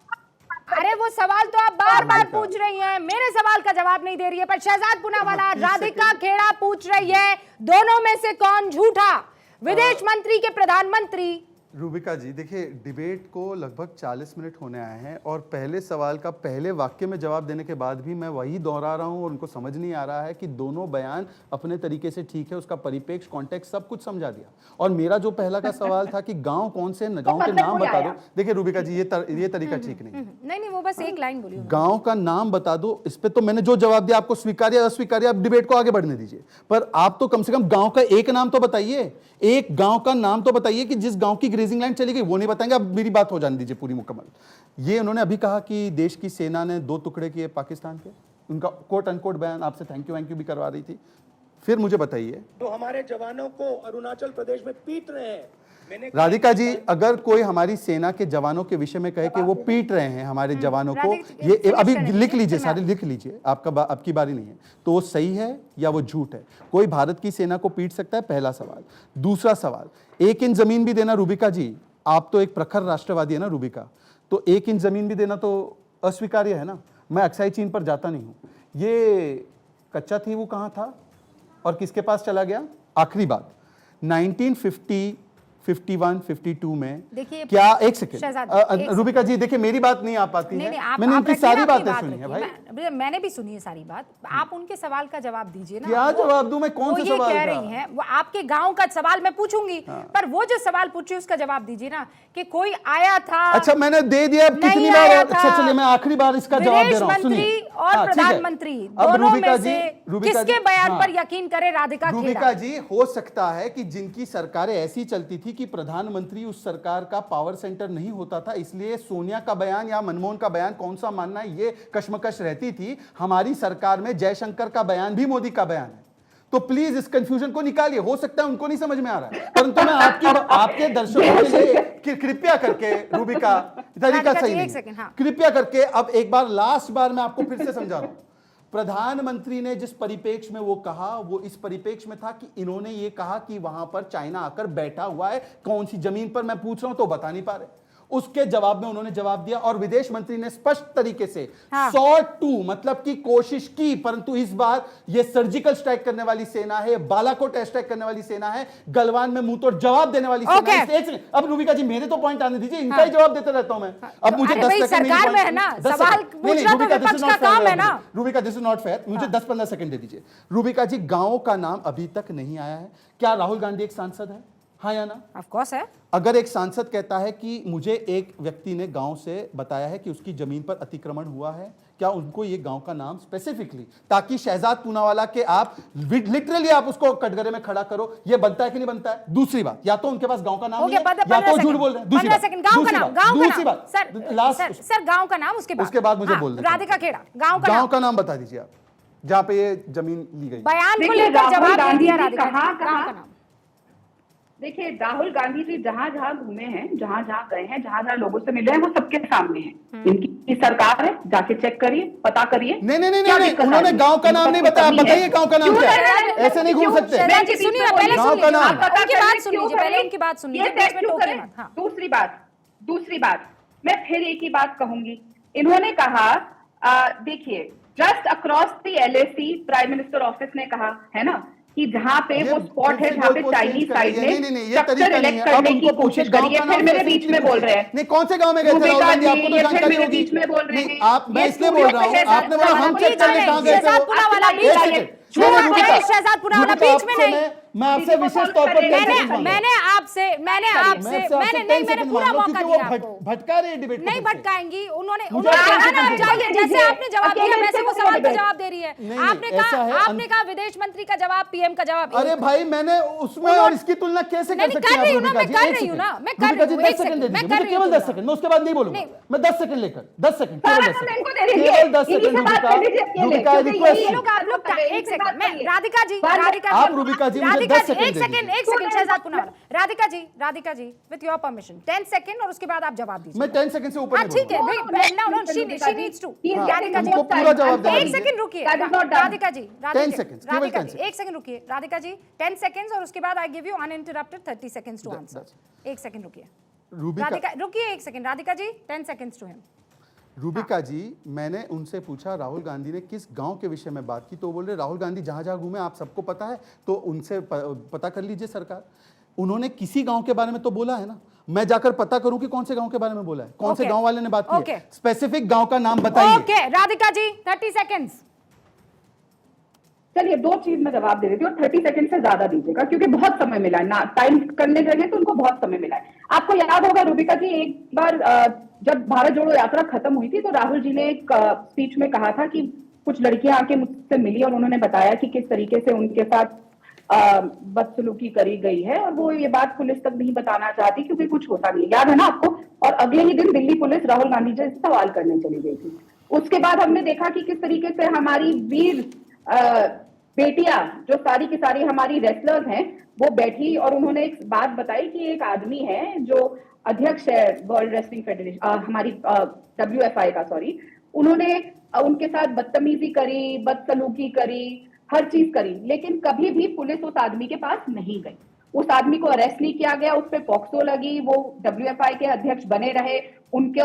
अरे वो सवाल तो आप बार बार पूछ रही हैं, मेरे सवाल का जवाब नहीं दे रही है। पर शहजाद पूनावाला, राधिका खेड़ा पूछ रही है, दोनों में से कौन झूठा? विदेश मंत्री के प्रधानमंत्री।
रूबिका जी देखिए, डिबेट को लगभग 40 मिनट होने आए हैं और पहले सवाल का पहले वाक्य में जवाब देने के बाद भी मैं वही दोहरा रहा हूं और उनको समझ नहीं आ रहा है कि दोनों बयान अपने तरीके से ठीक है, उसका परिप्रेक्ष्य कॉन्टेक्स्ट सब कुछ समझा दिया। और मेरा जो पहला का सवाल था कि गांव कौन से, गांव के नाम बता दो। देखिए रूबिका जी, ये तरीका ठीक नहीं है।
नहीं, वो बस एक लाइन बोली।
गांव का नाम बता दो, इस पे तो मैंने जो जवाब दिया आपको स्वीकार्य अस्वीकार्य, आप डिबेट को आगे बढ़ने दीजिए, पर आप तो कम से कम गांव का एक नाम तो बताइए, एक गांव का नाम तो बताइए कि जिस गांव की ग्रेजिंग लैंड चली गई, वो नहीं बताएंगे। अब मेरी बात हो जाने दीजिए पूरी मुकम्मल। ये उन्होंने अभी कहा कि देश की सेना ने 2 टुकड़े किए पाकिस्तान के, उनका कोट अनकोट बयान आपसे थैंक यू भी करवा रही थी। फिर मुझे बताइए,
तो हमारे जवानों को अरुणाचल प्रदेश में पीट रहे हैं।
राधिका जी, अगर कोई हमारी सेना के जवानों के विषय में कहे कि वो पीट रहे हैं हमारे जवानों को, ये अभी लिख लीजिए, सारे लिख लीजिए, आपकी बारी नहीं है, तो वो सही है या वो झूठ है? कोई भारत की सेना को पीट सकता है? पहला सवाल। दूसरा सवाल, 1 इंच जमीन भी देना, रूबिका जी आप तो एक प्रखर राष्ट्रवादी है ना रूबिका, तो 1 इंच जमीन भी देना तो अस्वीकार्य है ना। मैं अक्साई चीन पर जाता नहीं हूं। ये कच्चा थी वो कहां था और किसके पास चला गया? आखिरी बात, 51, 52 में
देखिए,
क्या एक सेकंड
शहजाद,
रूबिका जी देखिए मेरी बात नहीं आ पाती
नहीं,
है,
नहीं, आप
मैंने उनकी
रखिए,
सारी
आपकी
बातें
बात
सुनी है
रखिए।
भाई।
मैंने भी सुनी है सारी बात, आप उनके सवाल का जवाब दीजिए ना।
क्या जवाब दूं मैं, कौन
वो
सा
ये
सवाल
कह
था?
रही हैं, वो आपके गांव का सवाल मैं पूछूंगी, पर वो जो सवाल पूछी उसका जवाब दीजिए ना, कि कोई आया था।
अच्छा मैंने दे दिया, अब कितनी
नहीं
बार
आया
और? अच्छा
था।
चलिए मैं आखिरी बार इसका जवाब दे रहा हूँ,
विदेश
सुनिए।
मंत्री और
हाँ, ठीक है।
प्रधानमंत्री
अब
दोनों
रूबिका
में
जी,
से
रूबिका
किसके
जी,
बयान
हाँ।
पर यकीन करे राधिका खेड़ा?
रूबिका जी, हो सकता है कि जिनकी सरकारें ऐसी चलती थी कि प्रधानमंत्री उस सरकार का पावर सेंटर नहीं होता था, इसलिए सोनिया का बयान या मनमोहन का बयान कौन सा मानना है ये कश्मकश रहती थी। हमारी सरकार में जयशंकर का बयान भी मोदी का बयान है, तो प्लीज इस कंफ्यूजन को निकालिए। हो सकता है उनको नहीं समझ में आ रहा है, परंतु मैं आपके दर्शकों के लिए कृपया करके रूबिका, तरीका सही नहीं, कृपया करके अब एक बार लास्ट बार मैं आपको फिर से समझा रहा हूं। प्रधानमंत्री ने जिस परिप्रेक्ष्य में वो कहा, वो इस परिप्रेक्ष्य में था कि इन्होंने ये कहा कि वहां पर चाइना आकर बैठा हुआ है। कौन सी जमीन पर मैं पूछ रहा हूं तो बता नहीं पा रहे। उसके जवाब में उन्होंने जवाब दिया और विदेश मंत्री ने स्पष्ट तरीके से सॉर्ट टू मतलब की कोशिश की, परंतु इस बार ये सर्जिकल स्ट्राइक करने वाली सेना है, बालाकोट स्ट्राइक करने वाली सेना है, गलवान में मुंह तोड़ जवाब देने वाली सेना है। एक सेकंड, अब रूबिका जी मेरे तो पॉइंट आने दीजिए, इनका ही जवाब देते रहता हूं मैं। अब मुझे 10 सेकंड
सरकार में है ना, सवाल पूछना तो विपक्ष का काम है ना।
Rubika this is not fair, मुझे 10-15 सेकंड दे दीजिए। रूबिका जी, गांव का नाम अभी तक नहीं आया है, क्या राहुल गांधी एक सांसद है? हाँ या ना?
ऑफ कोर्स है।
अगर एक सांसद कहता है कि मुझे एक व्यक्ति ने गांव से बताया है कि उसकी जमीन पर अतिक्रमण हुआ है, क्या उनको ये गांव का नाम स्पेसिफिकली, ताकि शहजाद पूनावाला के आप लिटरली आप उसको कटघरे में खड़ा करो, ये बनता है कि नहीं बनता है? दूसरी बात, या तो उनके पास गांव का नाम नहीं है, या तो झूठ बोल रहे हैं। दूसरी बात,
गांव का नाम,
दूसरी बात,
सर गांव का नाम, उसके बाद
मुझे बोल दें।
राधिका खेड़ा, गांव का नाम
बता दीजिए आप, जहां पे ये जमीन ली गई।
बयान को लेकर जवाब नहीं दिया राधिका, गांव का नाम।
देखिए, राहुल गांधी जी जहां जहां घूमे हैं, जहां जहां गए हैं, जहां जहां लोगों से मिले हैं, वो सबके सामने है। इनकी सरकार है, जाके चेक करिए, पता करिए।
नहीं, उन्होंने गांव का नाम नहीं बताया। बताइए गांव का नाम क्या है? ऐसे नहीं घूम सकते।
सुनिए पहले,
गांव का नाम,
उनकी बात सुनिए, पहले उनकी बात सुनिए।
दूसरी बात, मैं फिर एक ही बात कहूंगी। इन्होंने कहा, देखिए, just across the LAC prime minister office ने कहा है ना कि जहां पे वो स्पॉट है जहां पे चाइनीज साइड ने स्ट्रक्चर इलेक्ट करने की कोशिश करी है। फिर मेरे बीच में बोल रहे हैं।
नहीं, कौन से गांव में गए थे राहुल गांधी? आपको तो जानकारी होगी।
बीच में बोल रहे हैं।
आप, मैं इसलिए बोल रहा हूँ, आपने बोला हम चेक करने कहां गए थे?
शहजाद पूनावाला बीच में नहीं।
मैं आपसे विशेष तौर पर
मैंने आपसे पूरा मौका दिया आपको।
भटका रहे डिबेट,
नहीं भटकाएंगी। उन्होंने जाइए, जैसे आपने जवाब दिया वैसे वो सवाल का जवाब दे रही है। आपने कहा विदेश मंत्री का जवाब, PM का जवाब।
अरे भाई, मैंने उसमें और इसकी तुलना कैसे कर सकती
हैं? मैं कर रही हूँ ना, मैं कर रही हूँ।
10 सेकंड दे दीजिए मुझे, केवल 10 सेकंड, मैं उसके बाद नहीं बोलूंगा। मैं 10 सेकंड लेकर 10 सेकंड, केवल 10 सेकंड रूबिका, रिक्वेस्ट।
आप लोग एक सेकंड, मैं राधिका जी,
आप रूबिका जी मुझे 10 सेकंड
एक second Shehzad Poonawalla, Radhika ji with your permission 10 second, और उसके बाद आप जवाब दीजिए।
मैं 10 सेकंड से ऊपर नहीं
ठीक है। No, she needs to. Radhika ji
पूरा जवाब देना।
एक सेकंड रुकिए राधिका जी,
10 सेकंड, केवल 10 सेकंड।
एक सेकंड रुकिए राधिका जी, 10 सेकंड्स, और उसके बाद I give you uninterrupted 30 seconds to answer. एक सेकंड रुकिए राधिका, रुकिए एक second Radhika ji, 10 seconds to him.
Rubika ji, मैंने उनसे पूछा राहुल गांधी ने किस गांव के विषय में बात की, तो बोल रहे राहुल गांधी जहां जहां घूमे आप सबको पता है, तो उनसे पता कर लीजिए सरकार। उन्होंने किसी गांव के बारे में तो बोला है ना, मैं जाकर पता करूं कि कौन से गांव के बारे में बोला है, कौन से गांव वाले ने बात की है, स्पेसिफिक गांव का नाम बताइए।
Okay Radhika ji, 30 seconds.
चलिए, 2 चीज में जवाब दे देती हूँ, 30 सेकंड से ज्यादा दीजिएगा क्योंकि बहुत समय मिला है ना, टाइम करने लगे तो उनको बहुत समय मिला है। आपको याद होगा रूबिका जी, एक बार जब भारत जोड़ो यात्रा खत्म हुई थी तो राहुल जी ने एक स्पीच में कहा था कि कुछ लड़कियां आके मुझसे मिली और उन्होंने बताया कि किस तरीके से उनके साथ बदसलूकी करी गई है, और वो ये बात पुलिस तक नहीं बताना चाहती क्योंकि कुछ होता नहीं, याद है ना आपको? और अगले ही दिन दिल्ली पुलिस राहुल गांधी जी से सवाल करने चली गई थी। उसके बाद हमने देखा कि किस तरीके से हमारी वीर बेटियां, जो सारी की सारी हमारी रेसलर्स हैं, वो बैठी और उन्होंने एक बात बताई कि एक आदमी है जो अध्यक्ष है वर्ल्ड रेसलिंग फेडरेशन, हमारी WFI का, सॉरी, उन्होंने उनके साथ बदतमीजी करी, बदसलूकी करी, हर चीज करी, लेकिन कभी भी पुलिस उस आदमी के पास नहीं गई। उस आदमी को अरेस्ट नहीं किया गया, उस पर पॉक्सो लगी, वो WFI के अध्यक्ष बने रहे, उनके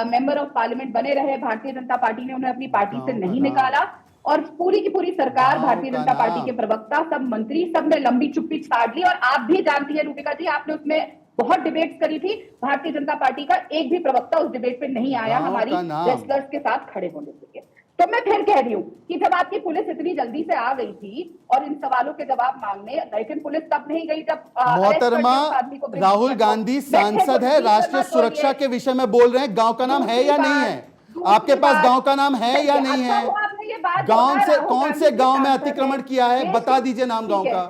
मेंबर ऑफ पार्लियामेंट बने रहे, भारतीय जनता पार्टी ने उन्हें अपनी पार्टी से नहीं निकाला, और पूरी की पूरी सरकार,
गांव
भारतीय
का
जनता पार्टी
नाम।
के प्रवक्ता, सब मंत्री, सब ने लंबी चुप्पी साध ली। और आप भी जानती है रूबिका जी, आपने उसमें बहुत डिबेट्स करी थी, भारतीय जनता पार्टी का एक भी प्रवक्ता उस डिबेट पे नहीं आया
गांव
हमारी
का नाम।
रेसलर्स के साथ खड़े होने के लिए। तो मैं फिर कह रही हूँ कि जब आपकी पुलिस इतनी जल्दी से आ गई थी और इन सवालों के जवाब मांगने, लेकिन पुलिस तब नहीं गई जब
मोहतरमा राहुल गांधी सांसद है, राष्ट्रीय सुरक्षा के विषय में बोल रहे हैं। गांव का नाम है या नहीं है? आपके पास गांव का नाम है या नहीं है? गांव से कौन से गांव में अतिक्रमण किया है, बता दीजिए नाम गांव का।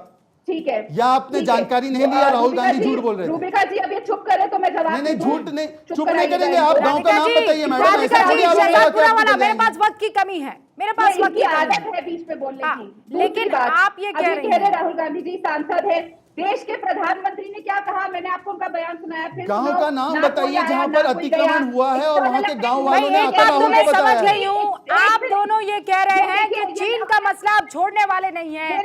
ठीक है,
या आपने जानकारी नहीं लिया? राहुल गांधी झूठ बोल रहे थे।
रूबिका जी अब ये चुप करे तो मैं जवाब
नहीं, झूठ नहीं, चुप नहीं
कराइएगा
करेंगे आप। गांव का नाम बताइए मैडम।
राधिका
ऐसा थोड़ी
जी,
आप लोग
शहजादपुरा
आप
वाला,
निकल
मेरे
जाएंगे।
पास वक्त की कमी है, मेरे पास वक्त की
आदत
कमी
है बीच में बोलने
हाँ,
की।
लेकिन
दूसरी बात,
आप ये कह
अभी
रही हैं।
राहुल गांधी जी सांसद है, देश के प्रधानमंत्री ने क्या कहा, मैंने आपको उनका बयान सुनाया। फिर
गांव
सुनो,
का नाम
ना कोई
बताइए
आया,
जहां
ना
पर
कोई
अतिक्रमण
गया।
हुआ है और वहां के गांव
भाई
वालों ने
एक
आकर
बात तो
राहुल
मैं
को
समझ
बताया।
गई हूँ, आप दोनों ये कह रहे हैं कि चीन का मसला अब छोड़ने वाले नहीं है।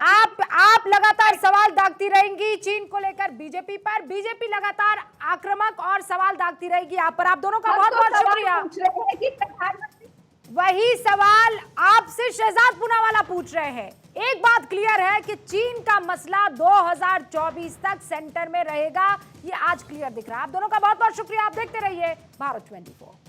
आप लगातार सवाल दागती रहेंगी चीन को लेकर बीजेपी पर, बीजेपी लगातार आक्रामक और सवाल दागती रहेगी आप पर। आप दोनों का बहुत बहुत शुक्रिया।
पूछ रहे हैं कि प्रधानमंत्री,
वही सवाल आपसे शहजाद पूनावाला पूछ रहे हैं। एक बात क्लियर है कि चीन का मसला 2024 तक सेंटर में रहेगा, ये आज क्लियर दिख रहा है। आप दोनों का बहुत बहुत शुक्रिया। आप देखते रहिए भारत 24।